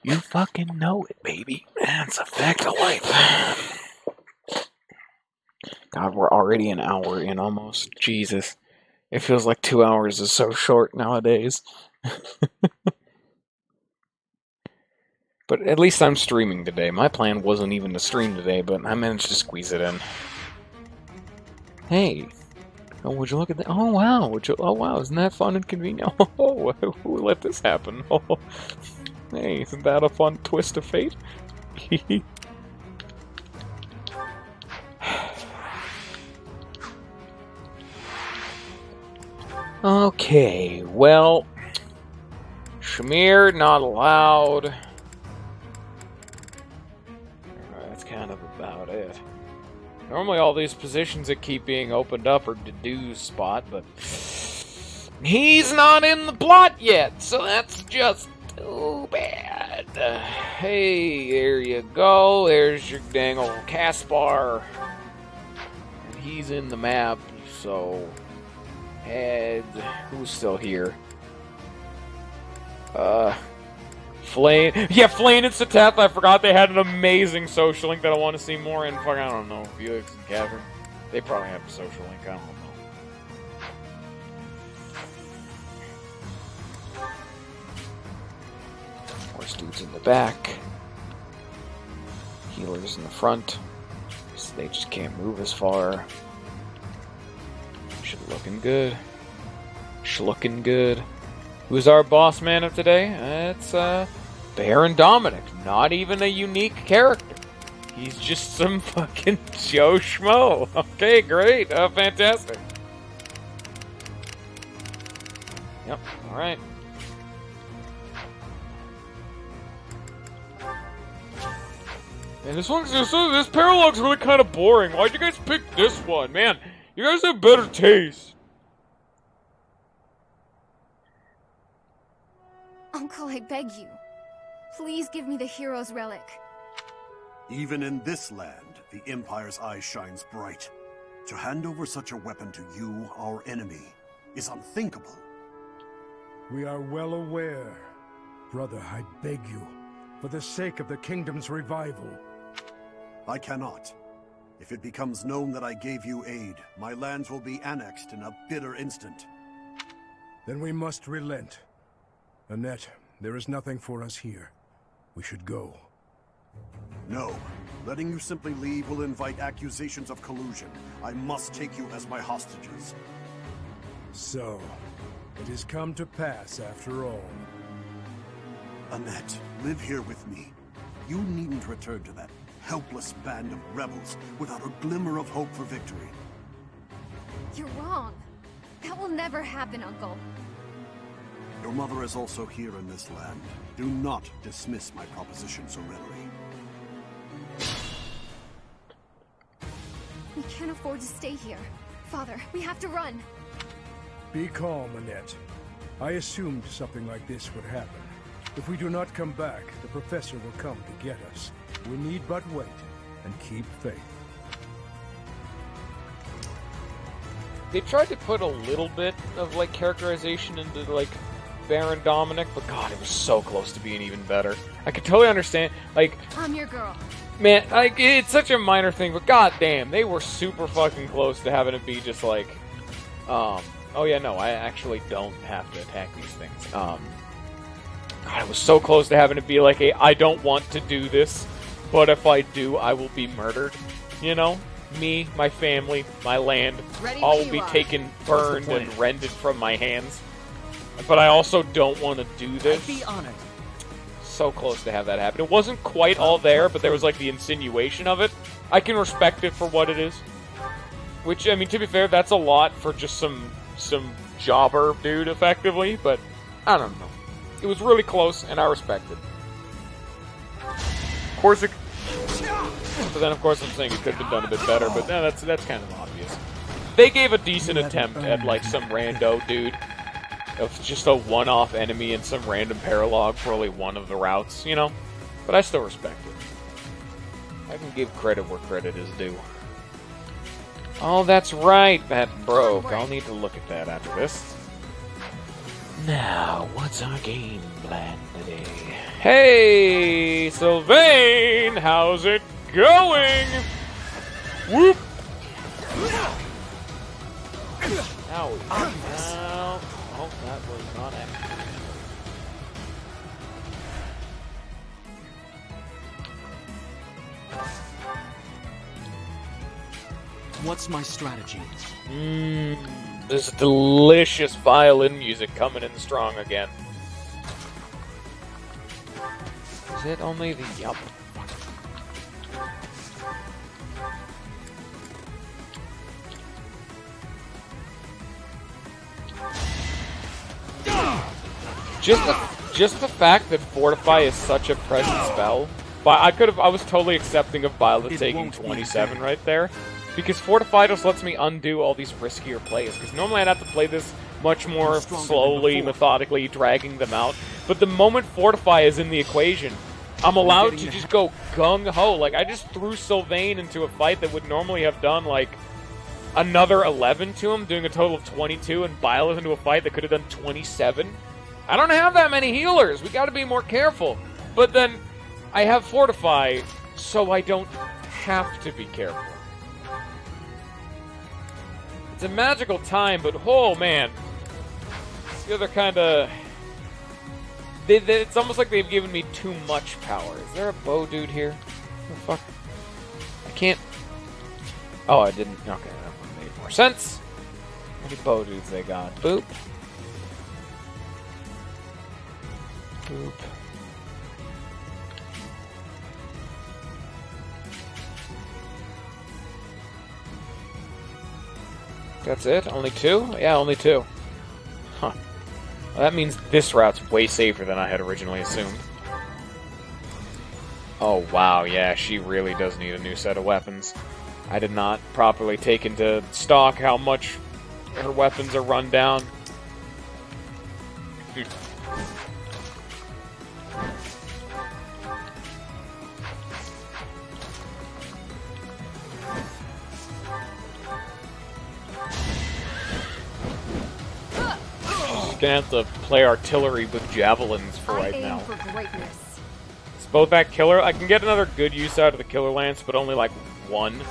You fucking know it, baby. That's a fact of life. God, we're already an hour in almost. Jesus. It feels like 2 hours is so short nowadays. But at least I'm streaming today. My plan wasn't even to stream today, but I managed to squeeze it in. Hey. Oh, would you look at that? Oh, wow. Oh, wow. Isn't that fun and convenient? Oh, who let this happen? Oh, hey, isn't that a fun twist of fate? Okay, well, Shamir, not allowed. That's kind of about it. Normally all these positions that keep being opened up are Dedue's spot, but he's not in the plot yet, so that's just too bad. Hey, there you go. There's your dang old Caspar. And he's in the map, so... Head... Who's still here? Flayn. Yeah, Flayn and Sateth. I forgot they had an amazing social link that I want to see more in. Fuck, I don't know. Felix and Cavern. They probably have a social link. I don't know. Horse dudes in the back. Healers in the front. So they just can't move as far. Looking good. Looking good. Who's our boss man of today? It's Baron Dominic. Not even a unique character. He's just some fucking Joe Schmo. Okay, great. Fantastic. Yep, alright. And this paralog's really kind of boring. Why'd you guys pick this one? Man, you guys have better taste. Uncle, I beg you. Please give me the hero's relic. Even in this land, the Empire's eye shines bright. To hand over such a weapon to you, our enemy, is unthinkable. We are well aware. Brother, I beg you, for the sake of the kingdom's revival. I cannot. If it becomes known that I gave you aid, my lands will be annexed in a bitter instant. Then we must relent. Annette, there is nothing for us here. We should go. No. Letting you simply leave will invite accusations of collusion. I must take you as my hostages. So, it has come to pass after all. Annette, live here with me. You needn't return to that helpless band of rebels without a glimmer of hope for victory. You're wrong. That will never happen, Uncle. Your mother is also here in this land. Do not dismiss my proposition so readily. We can't afford to stay here. Father, we have to run. Be calm, Annette. I assumed something like this would happen. If we do not come back, the professor will come to get us. We need but wait and keep faith. They tried to put a little bit of, like, characterization into, like, Baron Dominic, but God, it was so close to being even better. I could totally understand, like... I'm your girl. Man, like, it's such a minor thing, but goddamn, they were super fucking close to having it be just like, oh yeah, no, I actually don't have to attack these things. God, it was so close to having it be like I don't want to do this, but if I do, I will be murdered. You know? Me, my family, my land, all will be taken, burned, and rended from my hands. But I also don't want to do this. I'd be honored. So close to have that happen. It wasn't quite all there, but there was like the insinuation of it. I can respect it for what it is. Which, I mean, to be fair, that's a lot for just some jobber dude, effectively, but I don't know. It was really close, and I respect it. Of course, but then, of course, I'm saying it could have been done a bit better, but no, that's kind of obvious. They gave a decent attempt at, like, some rando dude. Of just a one-off enemy and some random paralogue for only one of the routes, you know? But I still respect it. I can give credit where credit is due. Oh, that's right, that broke. I'll need to look at that after this. Now, what's our game plan today? Hey, Sylvain! How's it going? Whoop! Ow. Oh, that was not accurate. What's my strategy? This delicious violin music coming in strong again. Is it only the yup? Just the fact that Fortify is such a present spell, but I was totally accepting of Violet taking 27 right there, because Fortify just lets me undo all these riskier plays, because normally I'd have to play this much more slowly, methodically, dragging them out, but the moment Fortify is in the equation, I'm allowed to just go gung-ho. Like, I just threw Sylvain into a fight that would normally have done, like, another 11 to him, doing a total of 22, and Violet into a fight that could have done 27. I don't have that many healers. We gotta be more careful. But then, I have Fortify, so I don't have to be careful. It's a magical time, but oh man. The other kinda... It's almost like they've given me too much power. Is there a bow dude here? What the fuck? I can't... Oh, I didn't... Okay, that one made more sense. How many bow dudes they got? Boop. Boop. That's it? Only two? Yeah, only two. Huh. Well, that means this route's way safer than I had originally assumed. Oh, wow, yeah, she really does need a new set of weapons. I did not properly take into stock how much her weapons are run down. gonna have to play artillery with javelins for right now. For greatness. It's both that killer. I can get another good use out of the killer lance, but only like one.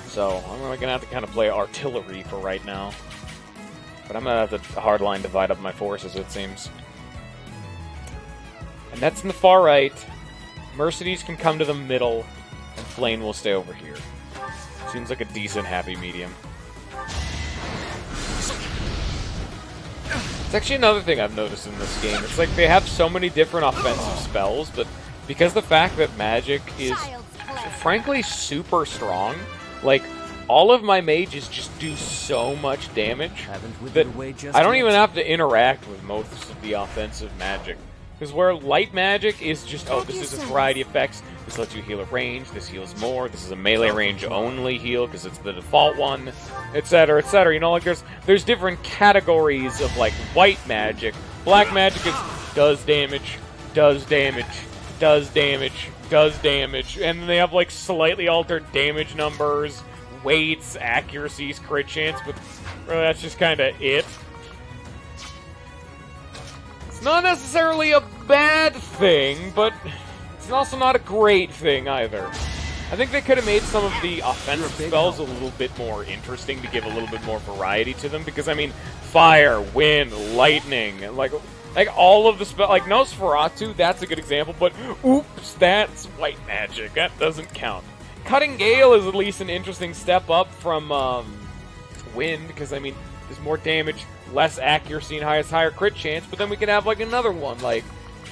So I'm really gonna have to kind of play artillery for right now. But I'm gonna have to hardline divide up my forces, it seems. And that's in the far right. Mercedes can come to the middle, and Flame will stay over here. Seems like a decent happy medium. It's actually another thing I've noticed in this game. It's like they have so many different offensive spells, but because the fact that magic is, frankly, super strong, like, all of my mages just do so much damage that I don't even have to interact with most of the offensive magic. Because where light magic is just, oh, this is a variety of effects, this lets you heal at range, this heals more, this is a melee range only heal because it's the default one, etc., etc. You know, like there's different categories of like white magic. Black magic is does damage, does damage, does damage, does damage, and then they have like slightly altered damage numbers, weights, accuracies, crit chance, but really that's just kind of it. It's not necessarily a bad thing, but it's also not a great thing either. I think they could have made some of the offensive spells a little bit more interesting to give a little bit more variety to them, because, I mean, fire, wind, lightning, like all of the spells, like Nosferatu, that's a good example, but oops, that's white magic, that doesn't count. Cutting Gale is at least an interesting step up from wind, because, I mean, there's more damage, less accuracy, and higher crit chance, but then we can have, like, another one, like,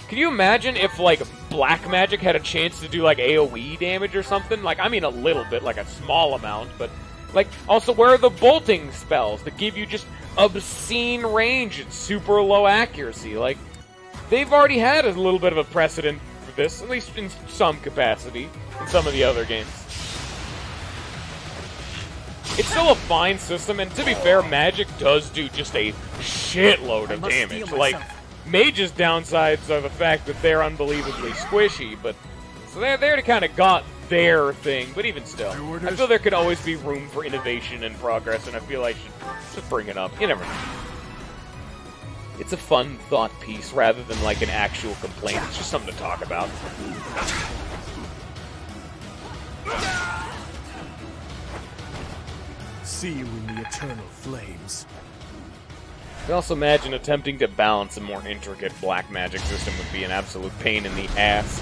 can you imagine if, like, black magic had a chance to do, like, AoE damage or something? Like, I mean a little bit, like a small amount, but, like, also where are the bolting spells that give you just obscene range and super low accuracy? Like, they've already had a little bit of a precedent for this, at least in some capacity, in some of the other games. It's still a fine system, and to be fair, magic does do just a shitload of damage. Like, mage's downsides are the fact that they're unbelievably squishy, but so they're kind of got their thing, but even still, I feel there could always be room for innovation and progress, and I feel I should just bring it up. You never know. It's a fun thought piece rather than like an actual complaint. It's just something to talk about. See you in the eternal flames. I can also imagine attempting to balance a more intricate black magic system would be an absolute pain in the ass.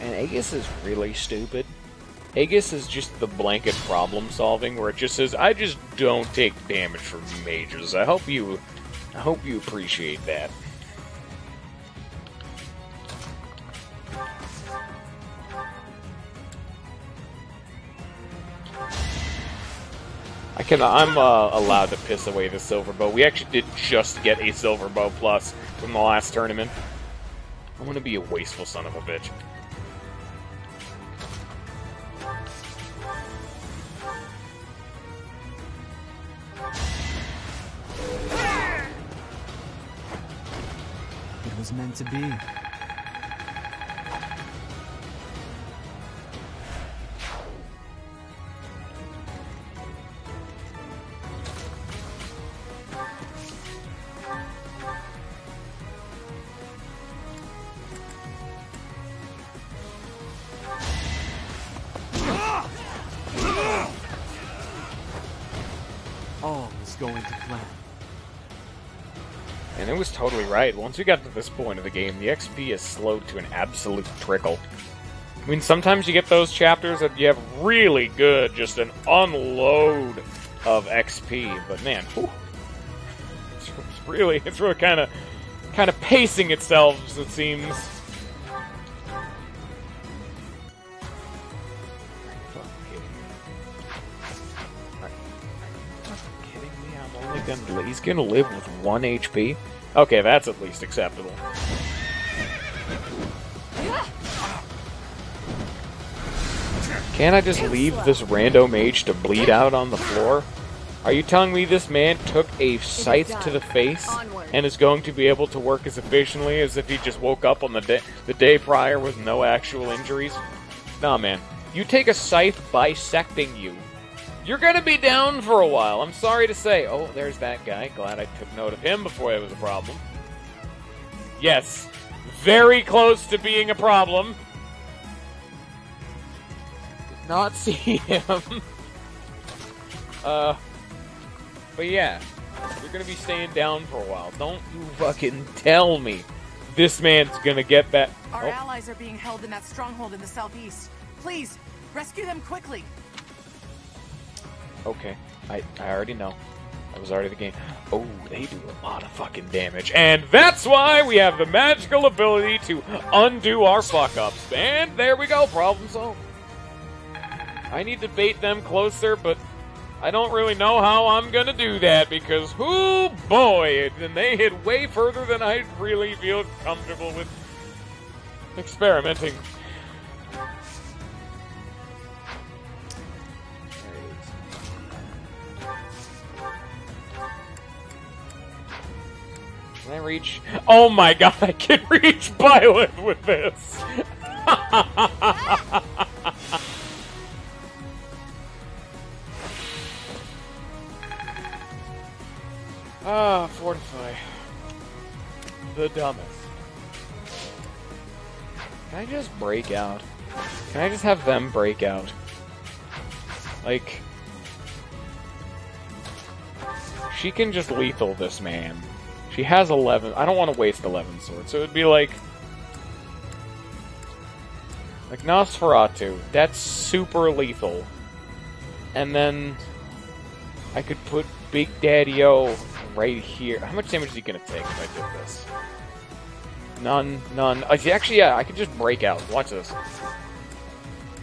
And Aegis is really stupid. Aegis is just the blanket problem solving where it just says, I just don't take damage from mages. I hope you appreciate that. I'm allowed to piss away the silver bow. We actually did just get a silver bow plus from the last tournament. I'm gonna be a wasteful son of a bitch. It was meant to be. All is going to plan. And it was totally right. Once we got to this point of the game, the XP is slowed to an absolute trickle. I mean, sometimes you get those chapters that you have really good, just an unload of XP, but man, whew, it's really kind of pacing itself, it seems. He's gonna live with 1 HP? Okay, that's at least acceptable. Can't I just leave this rando mage to bleed out on the floor? Are you telling me this man took a scythe to the face and is going to be able to work as efficiently as if he just woke up on the day prior with no actual injuries? Nah, man. You take a scythe bisecting you. You're gonna be down for a while, I'm sorry to say. Oh, there's that guy. Glad I took note of him before it was a problem. Yes, very close to being a problem. Did not see him. But yeah, you're gonna be staying down for a while. Don't you fucking tell me this man's gonna get back. Our allies are being held in that stronghold in the southeast. Please, rescue them quickly. Okay, I already know. I was already the game. Oh, they do a lot of fucking damage. And that's why we have the magical ability to undo our fuck-ups. And there we go, problem solved. I need to bait them closer, but I don't really know how I'm gonna do that because, oh boy, and they hit way further than I really feel comfortable with experimenting. Can I reach? Oh my god, I can reach Byleth with this! Fortify. The dumbest. Can I just break out? Can I just have them break out? Like... She can just lethal this man. She has 11. I don't want to waste 11 swords, so it would be like Nosferatu. That's super lethal. And then I could put Big Daddy-O right here. How much damage is he gonna take if I did this? None. Actually, yeah, I could just break out. Watch this.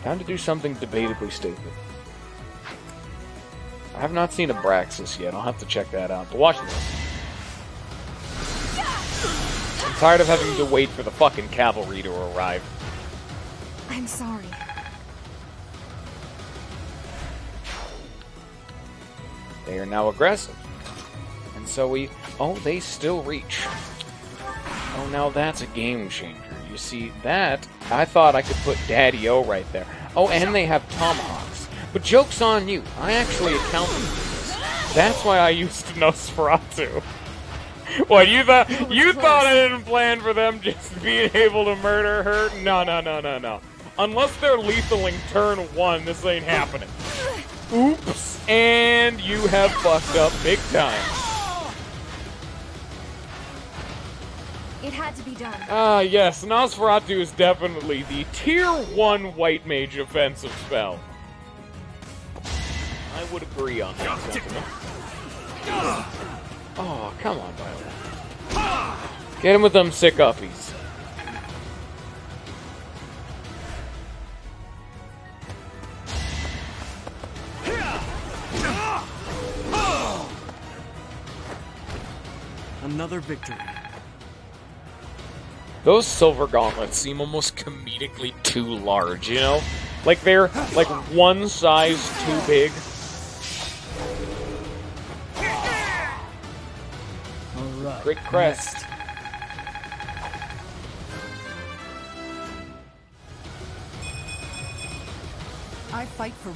Time to do something debatably stupid. I have not seen Abraxas yet. I'll have to check that out. But watch this. I'm tired of having to wait for the fucking cavalry to arrive. I'm sorry. They are now aggressive. And so we... Oh, they still reach. Oh, now that's a game changer. You see, that... I thought I could put Daddy-O right there. Oh, and they have tomahawks. But joke's on you. I actually accounted for this. That's why I used Nosferatu. What, you thought I didn't plan for them just being able to murder her? No. Unless they're lethaling turn 1, this ain't happening. Oops. And you have fucked up big time. It had to be done. Yes, Nosferatu is definitely the tier 1 white mage offensive spell. I would agree on that sentiment. Oh, come on, Violet. Get him with them sick uppies. Another victory. Those silver gauntlets seem almost comedically too large, you know? Like they're like one size too big. Alright. Great crest. I fight for...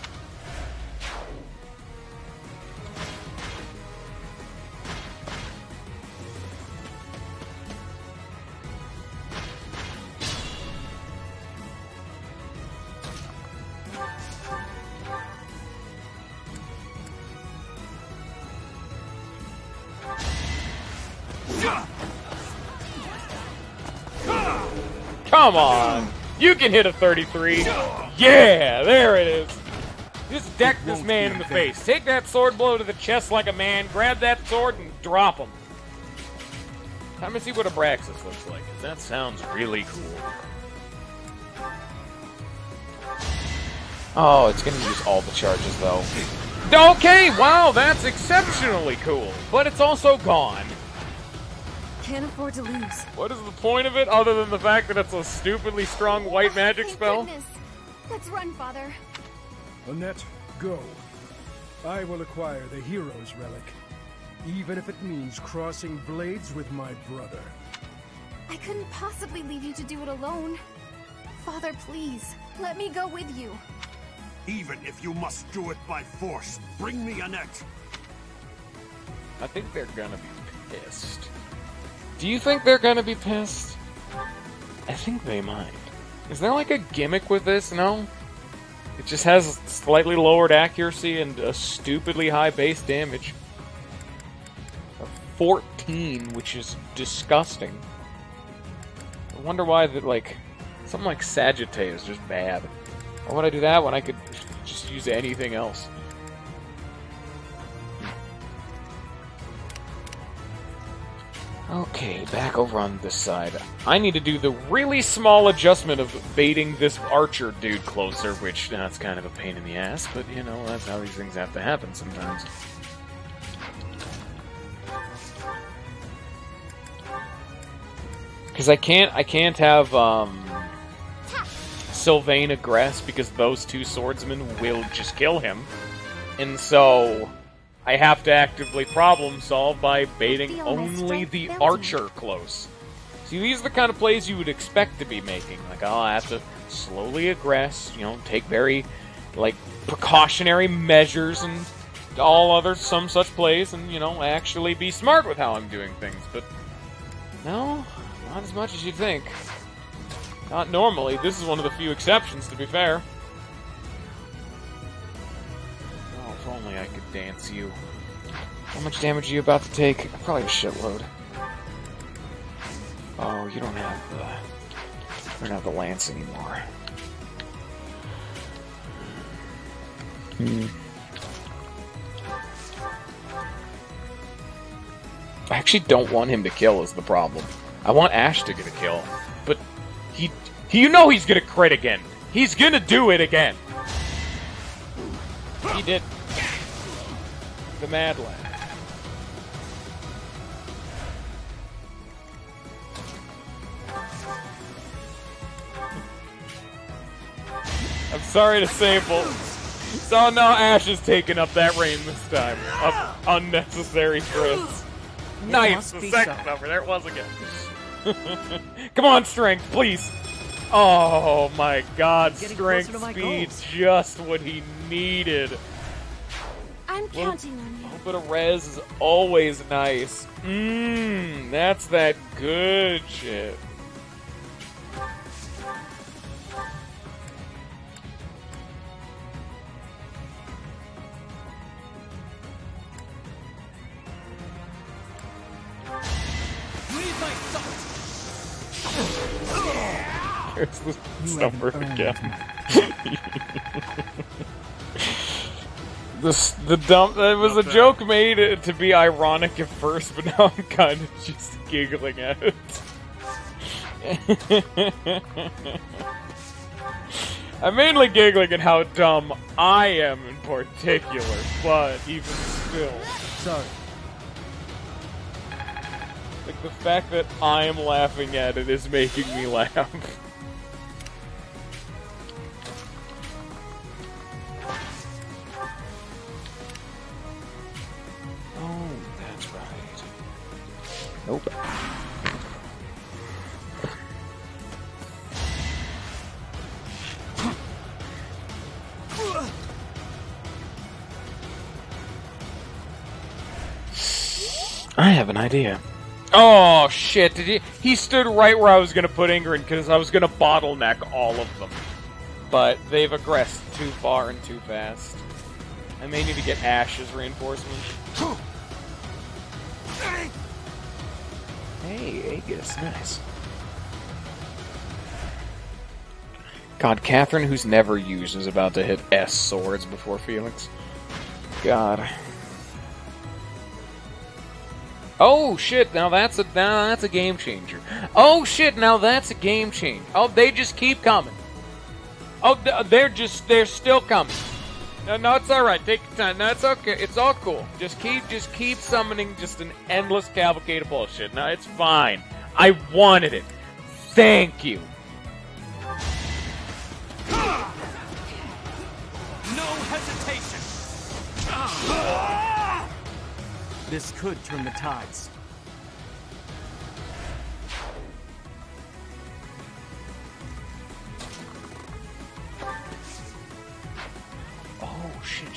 Come on! You can hit a 33. Yeah, there it is. Just deck this man in the face. Take that sword blow to the chest like a man, grab that sword, and drop him. Time to see what Abraxas looks like. That sounds really cool. Oh, it's gonna use all the charges, though. Okay, wow, that's exceptionally cool. But it's also gone. Can't afford to lose. What is the point of it, other than the fact that it's a stupidly strong white magic Thank spell? goodness. Let's run, Father. Annette, go. I will acquire the Hero's Relic, even if it means crossing blades with my brother. I couldn't possibly leave you to do it alone. Father, please, let me go with you. Even if you must do it by force, bring me Annette. I think they're gonna be pissed. Do you think they're gonna be pissed? I think they might. Is there like a gimmick with this? No? It just has slightly lowered accuracy and a stupidly high base damage. A 14, which is disgusting. I wonder why that, like, something like Sagittae is just bad. Why would I do that when I could just use anything else? Okay, back over on this side. I need to do the really small adjustment of baiting this archer dude closer, which that's kind of a pain in the ass, but you know, that's how these things have to happen sometimes. Because I can't have Sylvain aggress because those two swordsmen will just kill him. And so I have to actively problem solve by baiting only the archer close. See, these are the kind of plays you would expect to be making. Like, oh, I have to slowly aggress, you know, take very, like, precautionary measures and some such plays, and, you know, actually be smart with how I'm doing things. But, no, not as much as you'd think. Not normally. This is one of the few exceptions, to be fair. Oh, if only I could dance you. How much damage are you about to take? Probably a shitload. Oh, you don't have the lance anymore. I actually don't want him to kill is the problem. I want Ash to get a kill, but you know he's gonna crit again. He's gonna do it again. He did. The Mad Lad. I'm sorry to say, but so now Ash is taking up that reign this time of unnecessary crits. Nice, the second over there it was again. Come on, strength, please. Oh my God, strength speed, just what he needed. I'm counting on you. A little bit of res is always nice. That's that good shit. Here's the number again. It was a joke made to be ironic at first, but now I'm kind of just giggling at it. I'm mainly giggling at how dumb I am in particular, but even still. Sorry. Like, the fact that I'm laughing at it is making me laugh. Oh, that's right. Nope. I have an idea. Oh, shit. He stood right where I was going to put Ingrid because I was going to bottleneck all of them. But they've aggressed too far and too fast. I may need to get Ash's reinforcement. Hey, Aegis. Nice. God, Catherine, who's never used, is about to hit S swords before Felix. God. Oh shit! Now that's a game changer. Oh shit! Now that's a game changer. Oh, they just keep coming. Oh, they're still coming. No, it's all right. Take your time. No, it's okay. It's all cool. Just keep summoning just an endless cavalcade of bullshit. No, it's fine. I wanted it. Thank you. No hesitation. This could turn the tides.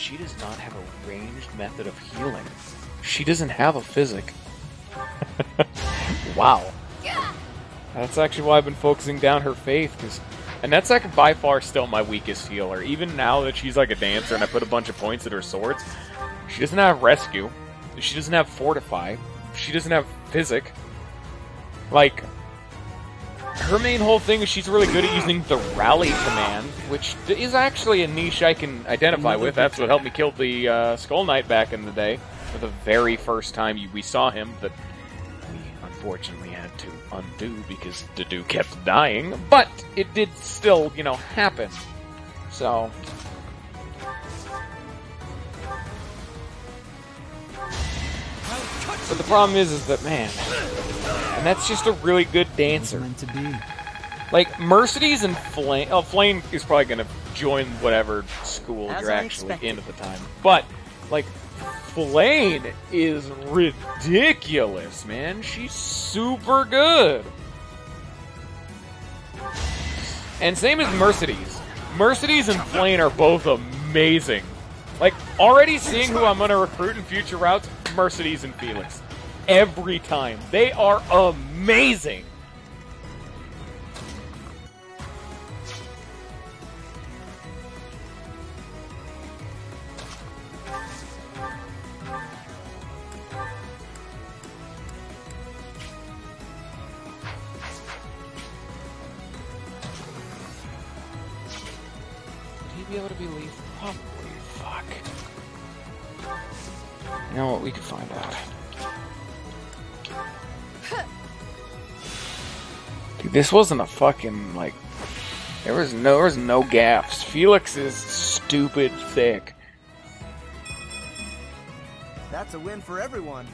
she does not have a ranged method of healing. She doesn't have a physic. Wow. That's actually why I've been focusing down her faith, because Annette's like by far still my weakest healer. Even now that she's like a dancer and I put a bunch of points at her swords, she doesn't have rescue. She doesn't have fortify. She doesn't have physic. Like, her main whole thing is she's really good at using the rally command, which is actually a niche I can identify with. That's what helped me kill the Skull Knight back in the day. For the very first time we saw him, that we unfortunately had to undo because Dedue kept dying. But it did still, you know, happen. So... But the problem is that, man, and that's just a really good dancer. Meant to be. Like, Mercedes and Flame... Oh, Flame is probably going to join whatever school As you're I actually expected. in at the time. But, like, Flame is ridiculous, man. She's super good. And same as Mercedes. Mercedes and Flame are both amazing. Like, already seeing who I'm going to recruit in future routes, Mercedes and Felix. Every time. They are amazing. Would he be able to be lethal? Probably. Fuck. You know what? We could find out. Dude, this wasn't a fucking, like... There was no gaps. Felix is stupid thick. That's a win for everyone.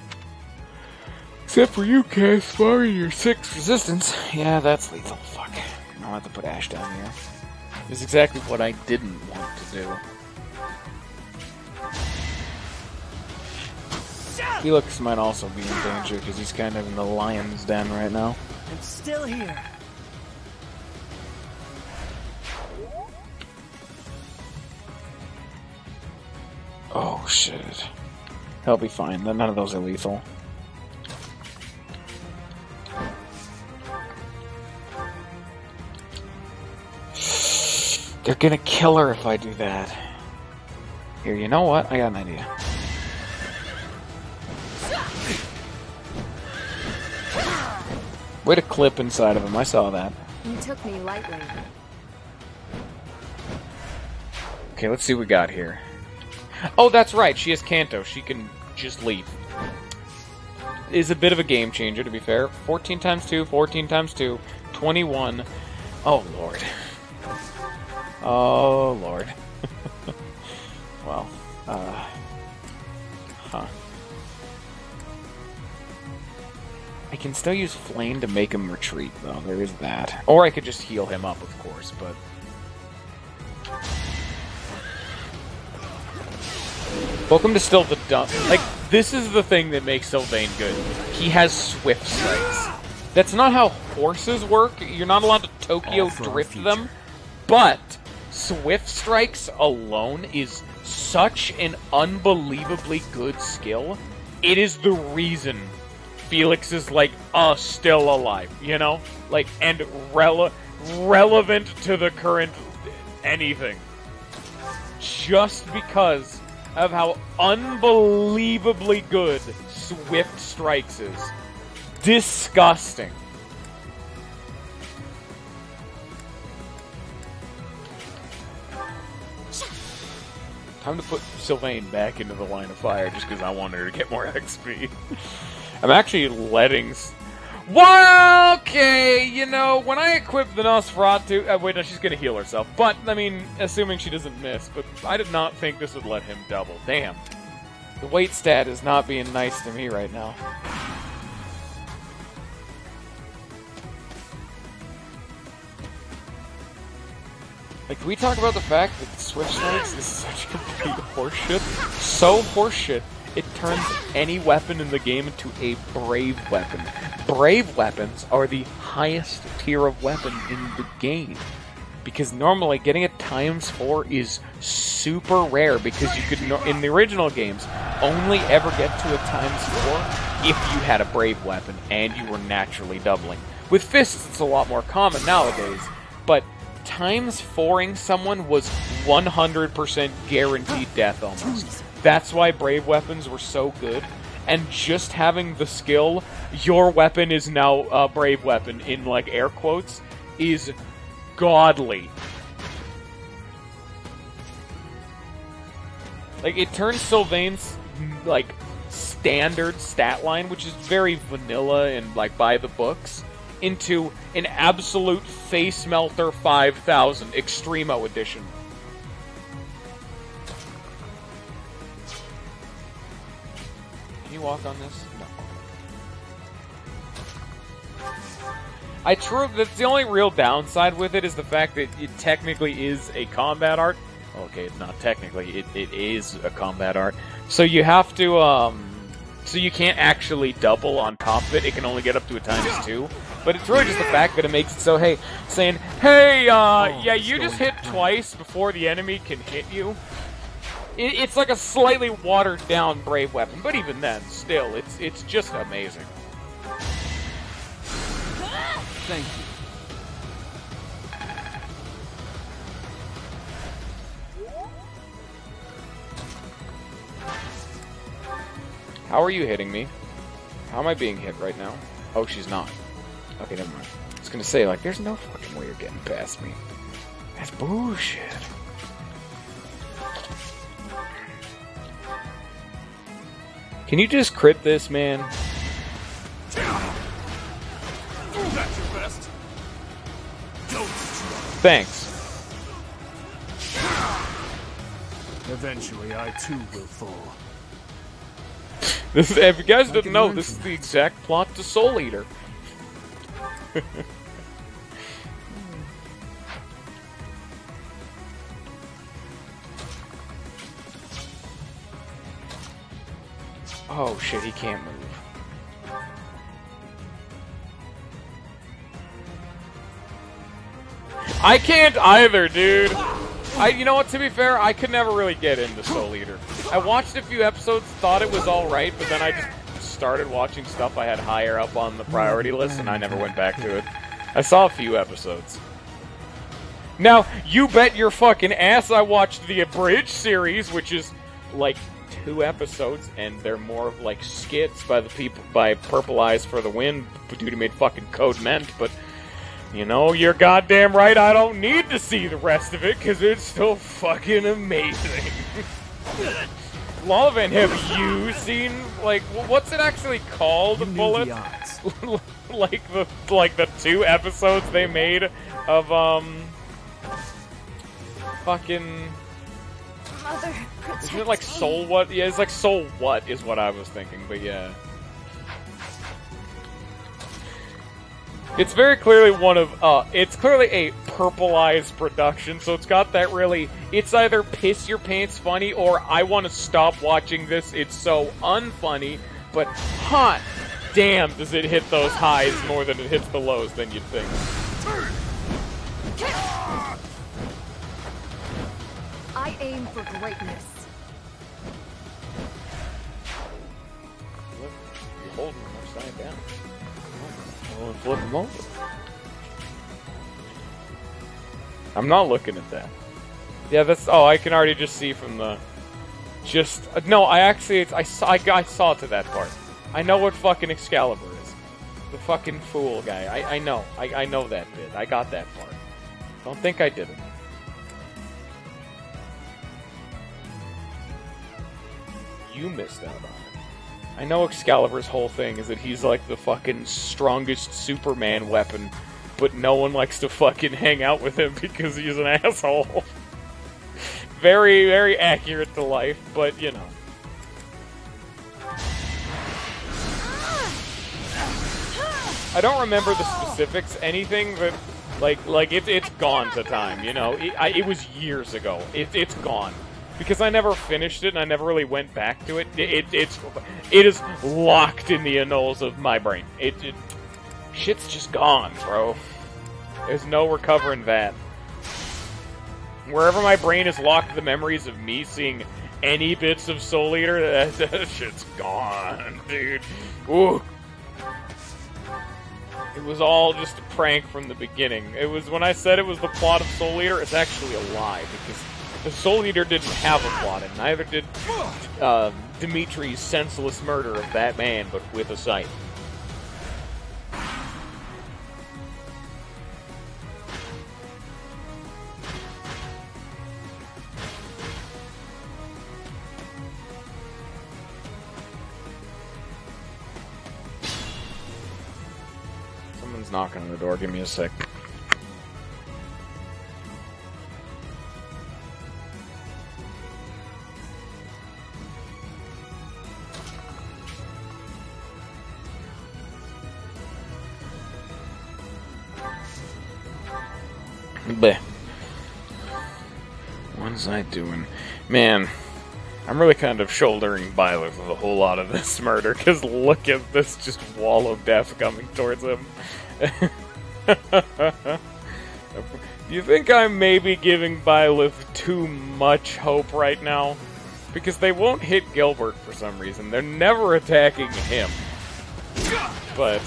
Except for you, Caspar, and your 6 resistance. Yeah, that's lethal. Fuck. I'll have to put Ash down here. This is exactly what I didn't want to do. Felix might also be in danger because he's kind of in the lion's den right now. I'm still here. Oh shit. He'll be fine. None of those are lethal. They're gonna kill her if I do that. Here, you know what? I got an idea. Way to clip inside of him. I saw that. You took me lightly. Okay, let's see what we got here. Oh, that's right. She has Kanto. She can just leave. Is a bit of a game changer, to be fair. 14 times 2, 14 times 2, 21. Oh, Lord. Oh, Lord. Well, huh. I can still use Flame to make him retreat, though. There is that. Or I could just heal him up, of course, but... Welcome to still the dumb. Like, this is the thing that makes Sylvain good. He has Swift Strikes. That's not how horses work. You're not allowed to Tokyo drift them. But Swift Strikes alone is such an unbelievably good skill. It is the reason Felix is, like, still alive, you know? Like, and relevant to the current anything. Just because of how unbelievably good Swift Strikes is. Disgusting. Time to put Sylvain back into the line of fire just because I wanted her to get more XP. I'm actually letting... Well, okay, you know, when I equip the Nosferatu... wait, no, she's going to heal herself. But, I mean, assuming she doesn't miss. But I did not think this would let him double. Damn. The weight stat is not being nice to me right now. Like, can we talk about the fact that Swift Strikes is such complete horseshit? So horseshit, it turns any weapon in the game into a brave weapon. Brave weapons are the highest tier of weapon in the game. because normally getting a ×4 is super rare, because you could, in the original games, only ever get to a ×4 if you had a brave weapon and you were naturally doubling. With fists, it's a lot more common nowadays, but ×4ing someone was 100% guaranteed death almost. That's why brave weapons were so good, and just having the skill, your weapon is now a brave weapon, in like air quotes, is godly. Like, it turns Sylvain's, like, standard stat line, which is very vanilla and, like, by the books, into an absolute face melter 5000 Extremo edition. Can you walk on this? No. That's the only real downside with it, is the fact that it technically is a combat art. Okay, it's not technically, it is a combat art. So you have to, so you can't actually double on top of it. It can only get up to a ×2. But it's really just the fact that it makes it so, saying, hey, yeah, you just hit twice before the enemy can hit you. It's like a slightly watered down brave weapon, but even then, still, it's just amazing. Thank you. How are you hitting me? How am I being hit right now? Oh, she's not. Okay, never mind. I was gonna say, like, there's no fucking way you're getting past me. That's bullshit. Can you just crit this, man? Thanks. Eventually, I too will fall. This is, if you guys didn't know, this is the exact plot to Soul Eater. Oh shit, he can't move. I can't either, dude. You know what, to be fair, I could never really get into Soul Eater. I watched a few episodes, thought it was alright, but then I just started watching stuff I had higher up on the priority list, and I never went back to it. I saw a few episodes. Now, you bet your fucking ass I watched the Abridged series, which is, like, 2 episodes, and they're more of, like, skits by the people, by Purple Eyes for the Win, dude who made fucking Code Ment, but... You know, you're goddamn right, I don't need to see the rest of it, because it's still fucking amazing. Lalavan, have you seen, like, what's it actually called, Bullet? like the 2 episodes they made of, fucking... Mother, isn't it like Soul What? Yeah, it's like Soul What is what I was thinking, but yeah. It's very clearly it's clearly a Purple Eyes production, so it's got that really, it's either piss your pants funny or I want to stop watching this, it's so unfunny, but hot damn does it hit those highs more than it hits the lows than you'd think. I aim for greatness. Look, you're holding them upside down. Well, flip them over. I'm not looking at that. Yeah, that's... Oh, I can already just see from the... No, I saw to that part. I know what fucking Excalibur is. The fucking fool guy. I know. I know that bit. I got that part. Don't think I didn't. You missed out on it. I know Excalibur's whole thing is that he's like the fucking strongest Superman weapon, but no one likes to fucking hang out with him because he's an asshole. Very, very accurate to life, but you know. I don't remember the specifics, anything, but like it's gone to time, you know? It was years ago. It's gone. Because I never finished it and I never really went back to it. It is locked in the annals of my brain. Shit's just gone, bro. There's no recovering that. Wherever my brain has locked the memories of me seeing any bits of Soul Eater, that shit's gone, dude. Ooh. It was all just a prank from the beginning. It was when I said it was the plot of Soul Eater, it's actually a lie, because the Soul Eater didn't have a plot, and neither did Dimitri's senseless murder of that man, but with a scythe. Someone's knocking on the door. Give me a sec. Bleh. What was I doing? Man, I'm really kind of shouldering Byleth with a whole lot of this murder, because look at this just wall of death coming towards him. Do you think I'm maybe giving Byleth too much hope right now? Because they won't hit Gilbert for some reason. They're never attacking him. But...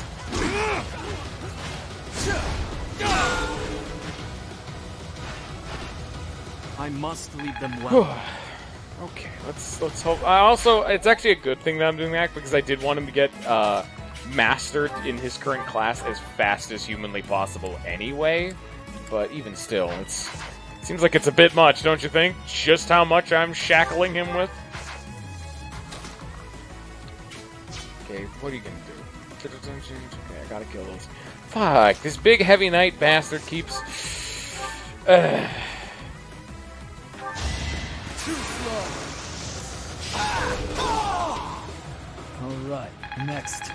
I must lead them well. Okay, let's hope. It's actually a good thing that I'm doing that, because I did want him to get mastered in his current class as fast as humanly possible anyway. But even still, it seems like it's a bit much, don't you think? Just how much I'm shackling him with. Okay, what are you gonna do? Okay, I gotta kill those. Fuck, this big heavy knight bastard keeps... Too slow. Alright, next.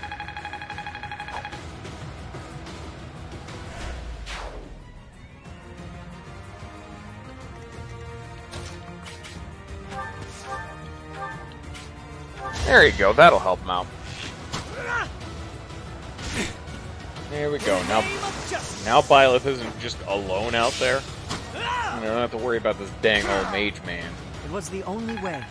There you go, that'll help him out. There we go, now Byleth isn't just alone out there. I don't have to worry about this dang old mage man. It was the only way.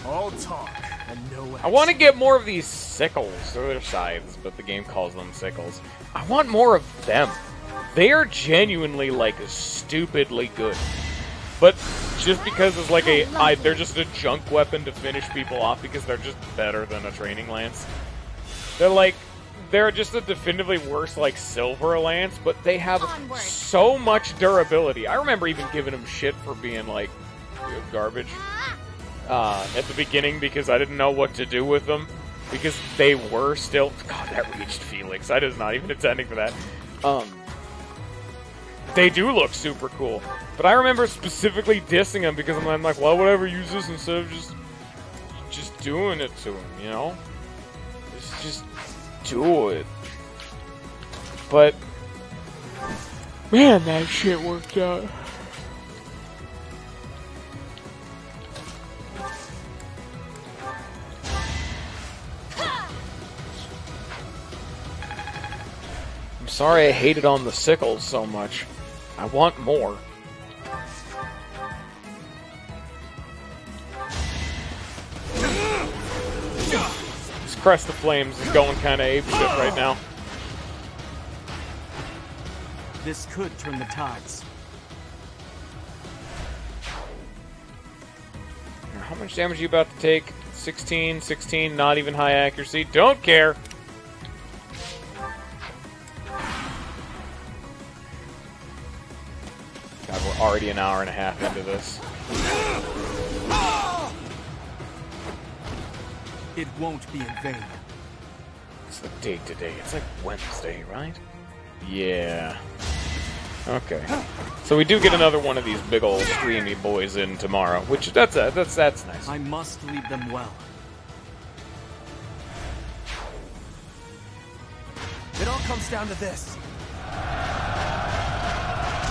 All talk and no action. I want to get more of these sickles. They're scythes, but the game calls them sickles. I want more of them. They are genuinely, like, stupidly good. But just because it's like they're just a junk weapon to finish people off because they're just better than a training lance. They're just a definitively worse, like, silver lance, but they have so much durability. I remember even giving them shit for being, like, garbage at the beginning because I didn't know what to do with them. Because they were still... God, that reached Felix. I was not even intending for that. They do look super cool. But I remember specifically dissing them because I'm like, why would I ever use this instead of just doing it to him, you know? Just do it. But, man, that shit worked out. I'm sorry I hated on the sickles so much. I want more. This Crest of Flames is going kind of apeshit right now. This could turn the tides. How much damage are you about to take? 16, 16, not even high accuracy. Don't care. God, we're already an hour and a half into this. It won't be in vain. It's the date today. It's like Wednesday, right? Yeah. Okay. So we do get another one of these big old screamy boys in tomorrow, which that's nice. I must lead them well. It all comes down to this.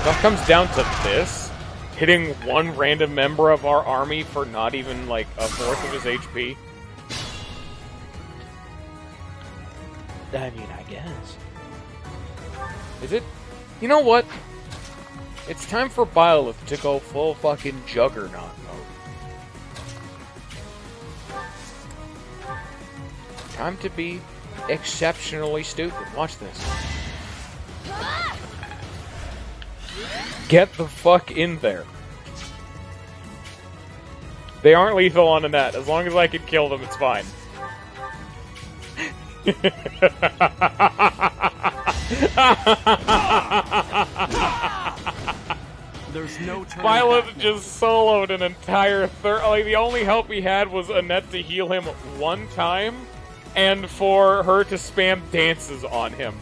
It all comes down to this? hitting one random member of our army for not even, like, a fourth of his HP. I mean, I guess. Is it? You know what? It's time for Byleth to go full fucking Juggernaut mode. Time to be exceptionally stupid. Watch this. Get the fuck in there. They aren't lethal on a net. As long as I can kill them, it's fine. There's no turning Byleth back. just soloed an entire like, the only help he had was Annette to heal him one time, and for her to spam dances on him.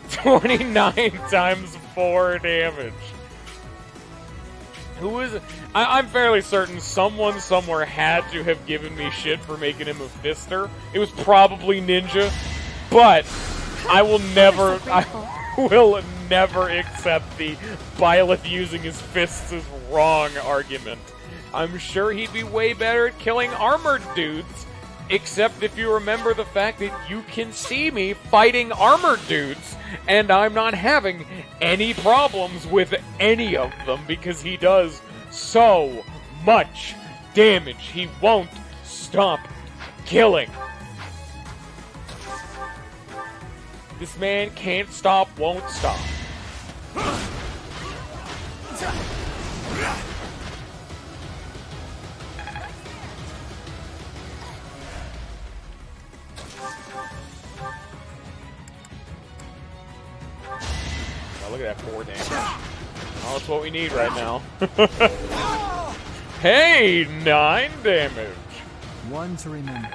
29 times 4 damage. Who is... I'm fairly certain someone somewhere had to have given me shit for making him a fister. It was probably Ninja, but I will never... I will never accept the Byleth using his fists is wrong argument. I'm sure he'd be way better at killing armored dudes, except if you remember the fact that you can see me fighting armored dudes, and I'm not having any problems with any of them because he does so much damage. He won't stop killing. This man can't stop, won't stop. Look at that 4 damage. Oh, that's what we need right now. Hey, 9 damage. One to remember.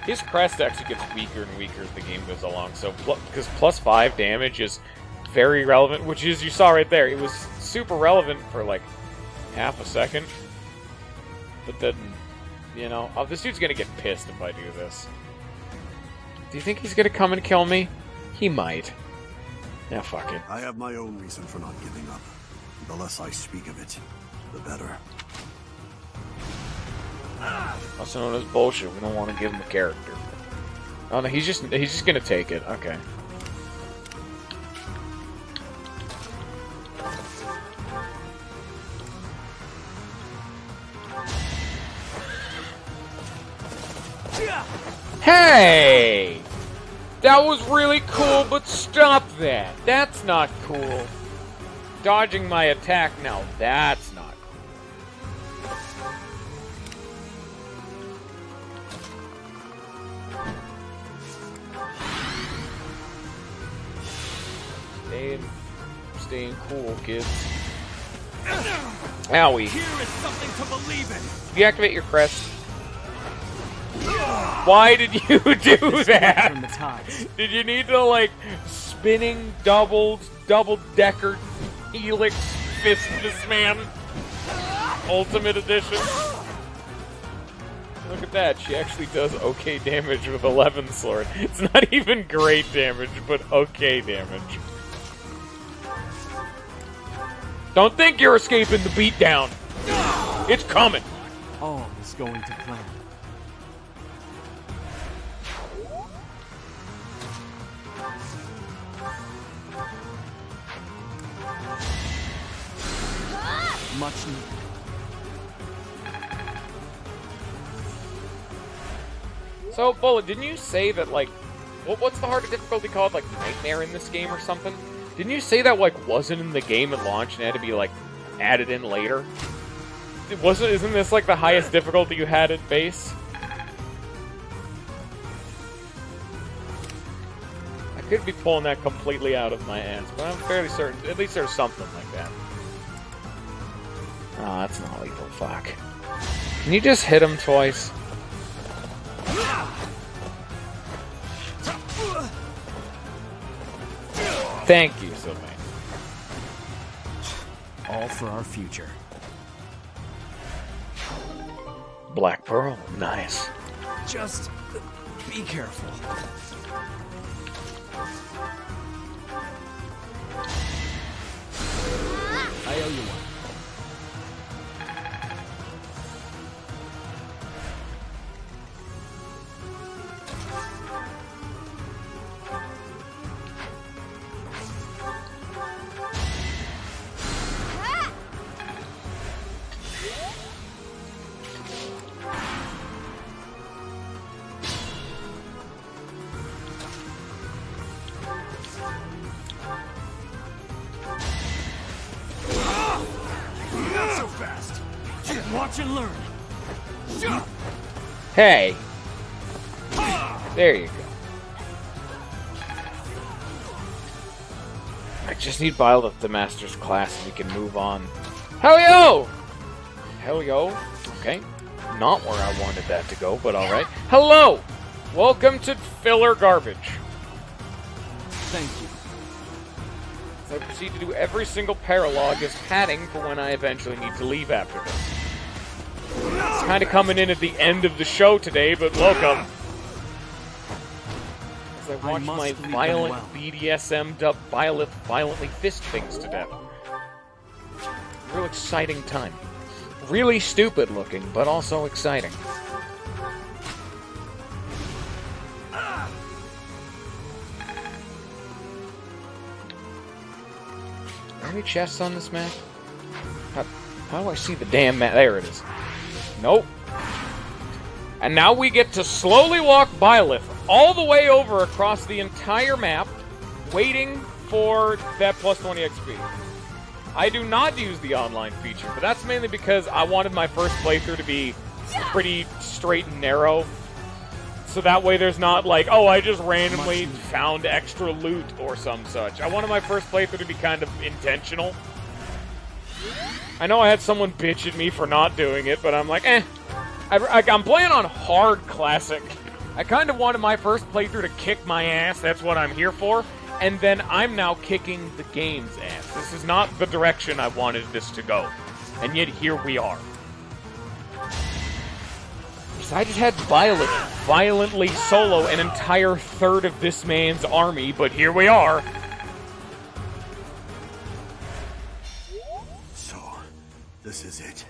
His crest actually gets weaker and weaker as the game goes along. So, because plus 5 damage is very relevant, which is, you saw right there, it was super relevant for like half a second. But then, you know, oh, this dude's gonna get pissed if I do this. Do you think he's gonna come and kill me? He might. Yeah, fuck it. I have my own reason for not giving up. The less I speak of it, the better. Also known as bullshit. We don't want to give him a character. Oh no, he's just gonna take it. Okay. Hey! That was really cool, but stop that. That's not cool. Dodging my attack now, that's not cool. Staying cool, kids. Owie. Here is something to believe in. Deactivate your crest. Why did you do that? Did you need to, like, spinning double-decker helix fist this man? Ultimate edition? Look at that, she actually does okay damage with 11 sword. It's not even great damage, but okay damage. Don't think you're escaping the beatdown. It's coming. All is going to plan. Much needed. So, Bullet, didn't you say that, like, what's the harder difficulty called? Like, Nightmare in this game or something? Didn't you say that, like, wasn't in the game at launch and had to be, like, added in later? Isn't this, like, the highest difficulty you had at base? I could be pulling that completely out of my ass, but I'm fairly certain, at least there's something like that. Oh, that's not lethal, fuck. Can you just hit him twice? Thank you, Sylvain. All for our future. Black Pearl, nice. Just be careful. I owe you one. Watch and learn. Hey. There you go. I just need Byleth to master's class and we can move on. Hell-yo! Hell-yo. Okay. Not where I wanted that to go, but alright. Hello! Welcome to filler garbage. Thank you. So I proceed to do every single paralogue as padding for when I eventually need to leave after this. It's kind of coming in at the end of the show today, but welcome. As I watch my violent BDSM dub Byleth violently fist things to death. Real exciting time. Really stupid looking, but also exciting. Are there any chests on this map? How do I see the damn map? There it is. Nope. And now we get to slowly walk Byleth all the way over across the entire map, waiting for that plus 20 XP. I do not use the online feature, but that's mainly because I wanted my first playthrough to be pretty straight and narrow. So that way there's not like, oh, I just randomly found extra loot or some such. I wanted my first playthrough to be kind of intentional. I know I had someone bitch at me for not doing it, but I'm like, eh. I'm playing on hard classic. I kind of wanted my first playthrough to kick my ass, that's what I'm here for. And then I'm now kicking the game's ass. This is not the direction I wanted this to go. And yet here we are. So I just had Byleth violently solo an entire third of this man's army, but here we are. So, this is it.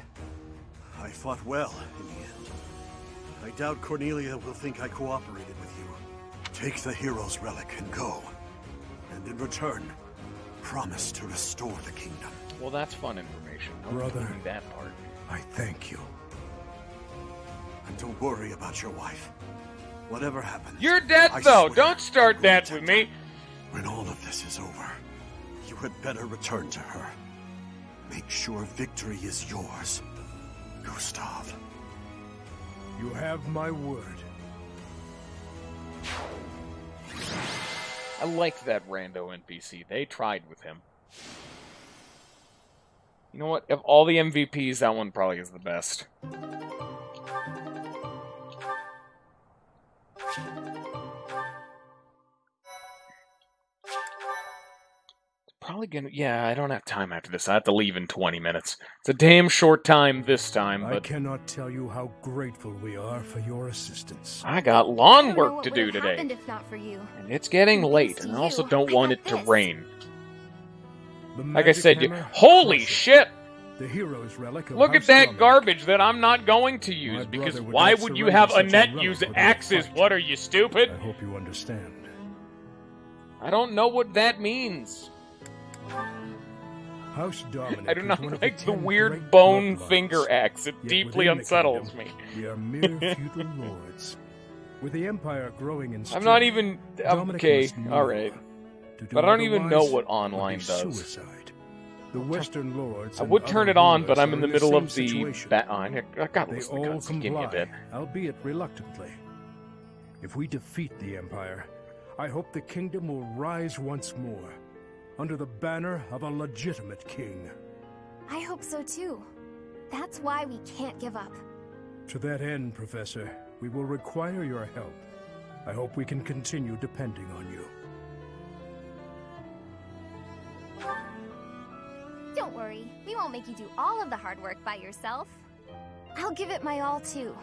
I fought well in the end. I doubt Cornelia will think I cooperated with you. Take the hero's relic and go. And in return, promise to restore the kingdom. Well, that's fun information. Brother, that part. I thank you. And don't worry about your wife. Whatever happens... You're dead, though! Don't start that with me! When all of this is over, you had better return to her. Make sure victory is yours, Gustav. You have my word. I like that rando NPC. They tried with him. You know what? Of all the MVPs, that one probably is the best. Probably gonna... Yeah, I don't have time after this. I have to leave in 20 minutes. It's a damn short time this time, but... I cannot tell you how grateful we are for your assistance. I got lawn work to do today. If not for you. And it's getting late, and I also don't want it to rain. Like I said, holy shit! The hero's relic of Look at House that Dominic. garbage that I'm not going to use, because why would you have Annette use axes? What, are you stupid? I hope you understand. I don't know what that means. House Dominic I do not is one of like the 10 weird great bone bloodlines. finger axe. It Yet deeply within the unsettles kingdom, me. We are mere feudal lords. With the empire growing in strength, I'm not even... Dominic Okay, must move. alright. To do But I don't even know otherwise what would online be does. Suicide. The Western lords I and would turn other it on, rulers but I'm are in the the middle same of the... situation. I gotta They listen to all cutscene. Give me a bit. comply, albeit reluctantly. If we defeat the Empire, I hope the kingdom will rise once more, under the banner of a legitimate king. I hope so too. That's why we can't give up. To that end, Professor, we will require your help. I hope we can continue depending on you. Don't worry, we won't make you do all of the hard work by yourself. I'll give it my all too.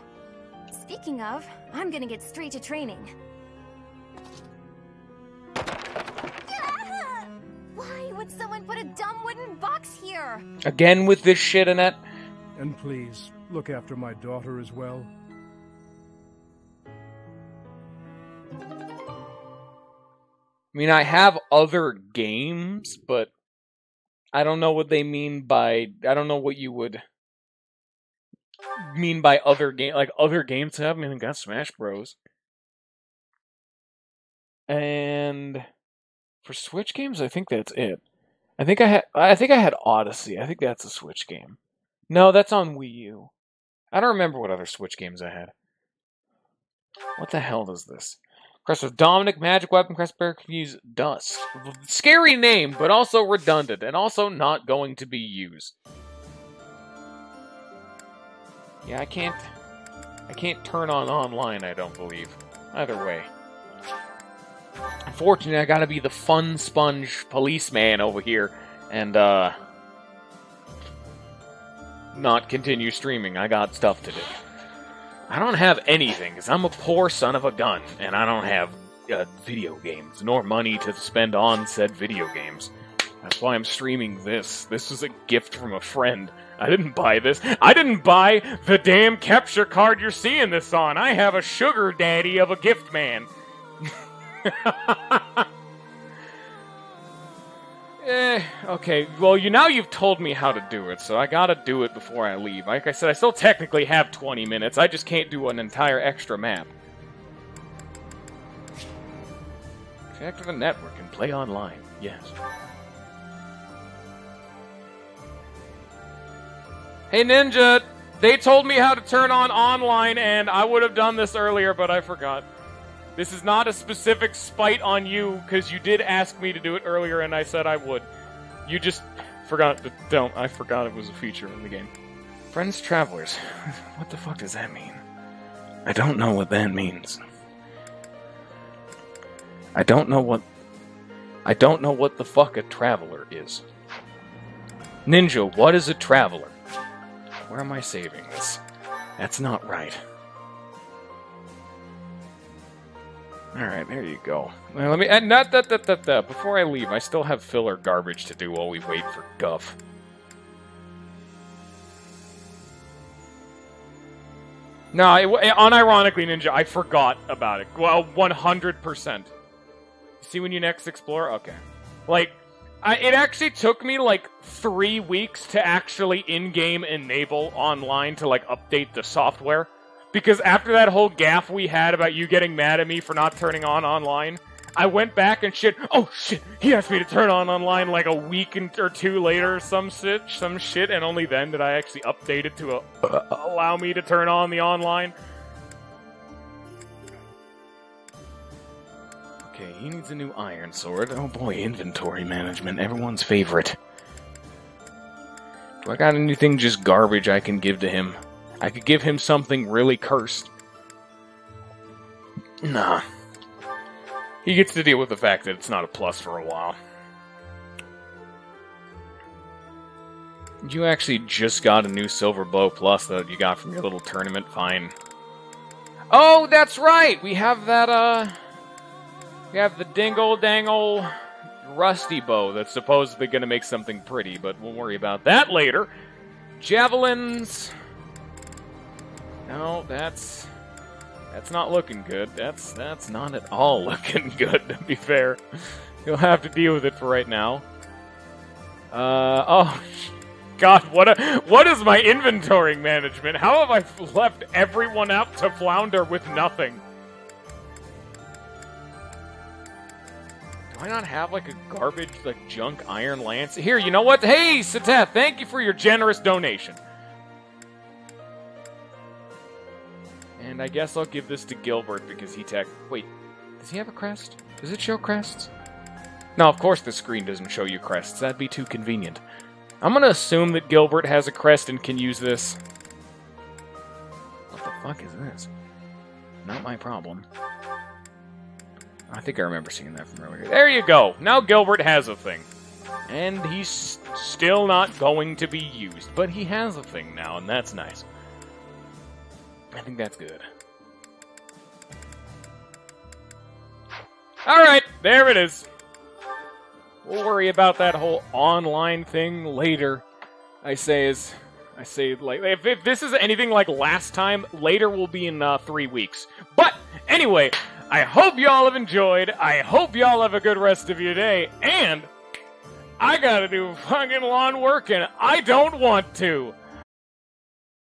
Speaking of, I'm gonna get straight to training. Yeah! Why would someone put a dumb wooden box here? Again with this shit, Annette? And please, look after my daughter as well. I mean, I have other games, but I don't know what they mean by... I don't know what you would mean by other game. Like, other games have? I mean, I got Smash Bros. And for Switch games, I think that's it. I think I had Odyssey. I think that's a Switch game. No, that's on Wii U. I don't remember what other Switch games I had. What the hell is this? Crest with Dominic, Magic Weapon, Crest Bear, Confuse, Dust. Scary name, but also redundant, and also not going to be used. Yeah, I can't turn on online, I don't believe. Either way. Unfortunately, I gotta be the fun sponge policeman over here, and, not continue streaming. I got stuff to do. I don't have anything, because I'm a poor son of a gun, and I don't have video games, nor money to spend on said video games. That's why I'm streaming this. This is a gift from a friend. I didn't buy this. I didn't buy the damn capture card you're seeing this on. I have a sugar daddy of a gift man. Okay, well, now you've told me how to do it, so I gotta do it before I leave. Like I said, I still technically have 20 minutes, I just can't do an entire extra map. Connect to the network and play online, yes. Hey Ninja, they told me how to turn on online, and I would have done this earlier, but I forgot. This is not a specific spite on you, because you did ask me to do it earlier, and I said I would. You just forgot to I forgot it was a feature in the game. Friends Travelers. What the fuck does that mean? I don't know what that means. I don't know what the fuck a traveler is. Ninja, what is a traveler? Where am I saving this? That's not right. Alright, there you go. Well, let me... Before I leave, I still have filler garbage to do while we wait for Guff. No, unironically, Ninja, I forgot about it. Well, 100%. See when you next explore? Okay. Like, it actually took me, like, 3 weeks to actually in-game enable online to, like, update the software. Because after that whole gaffe we had about you getting mad at me for not turning on online, I went back and oh shit, he asked me to turn on online like a week or two later, some shit, and only then did I actually update it to allow me to turn on the online. Okay, he needs a new iron sword. Oh boy, inventory management, everyone's favorite. Do I got anything just garbage I can give to him? I could give him something really cursed. Nah. He gets to deal with the fact that it's not a plus for a while. You actually just got a new Silver Bow Plus that you got from your little tournament, fine. Oh, that's right! We have that, we have the dingle-dangle rusty bow that's supposedly gonna make something pretty, but we'll worry about that later. Javelins... No, that's not looking good. That's not at all looking good, to be fair. You'll have to deal with it for right now. Oh, God, what is my inventory management? How have I left everyone out to flounder with nothing? Do I not have, like, a garbage, like, junk iron lance? Here, you know what? Hey, Sateth, thank you for your generous donation. And I guess I'll give this to Gilbert because he Wait, does he have a crest? Does it show crests? No, of course the screen doesn't show you crests. That'd be too convenient. I'm gonna assume that Gilbert has a crest and can use this. What the fuck is this? Not my problem. I think I remember seeing that from earlier. There you go! Now Gilbert has a thing. And he's still not going to be used. But he has a thing now, and that's nice. I think that's good. Alright, there it is. We'll worry about that whole online thing later. I say, like, if this is anything like last time, later will be in 3 weeks. But, anyway, I hope y'all have enjoyed. I hope y'all have a good rest of your day. And I gotta do fucking lawn work, and I don't want to.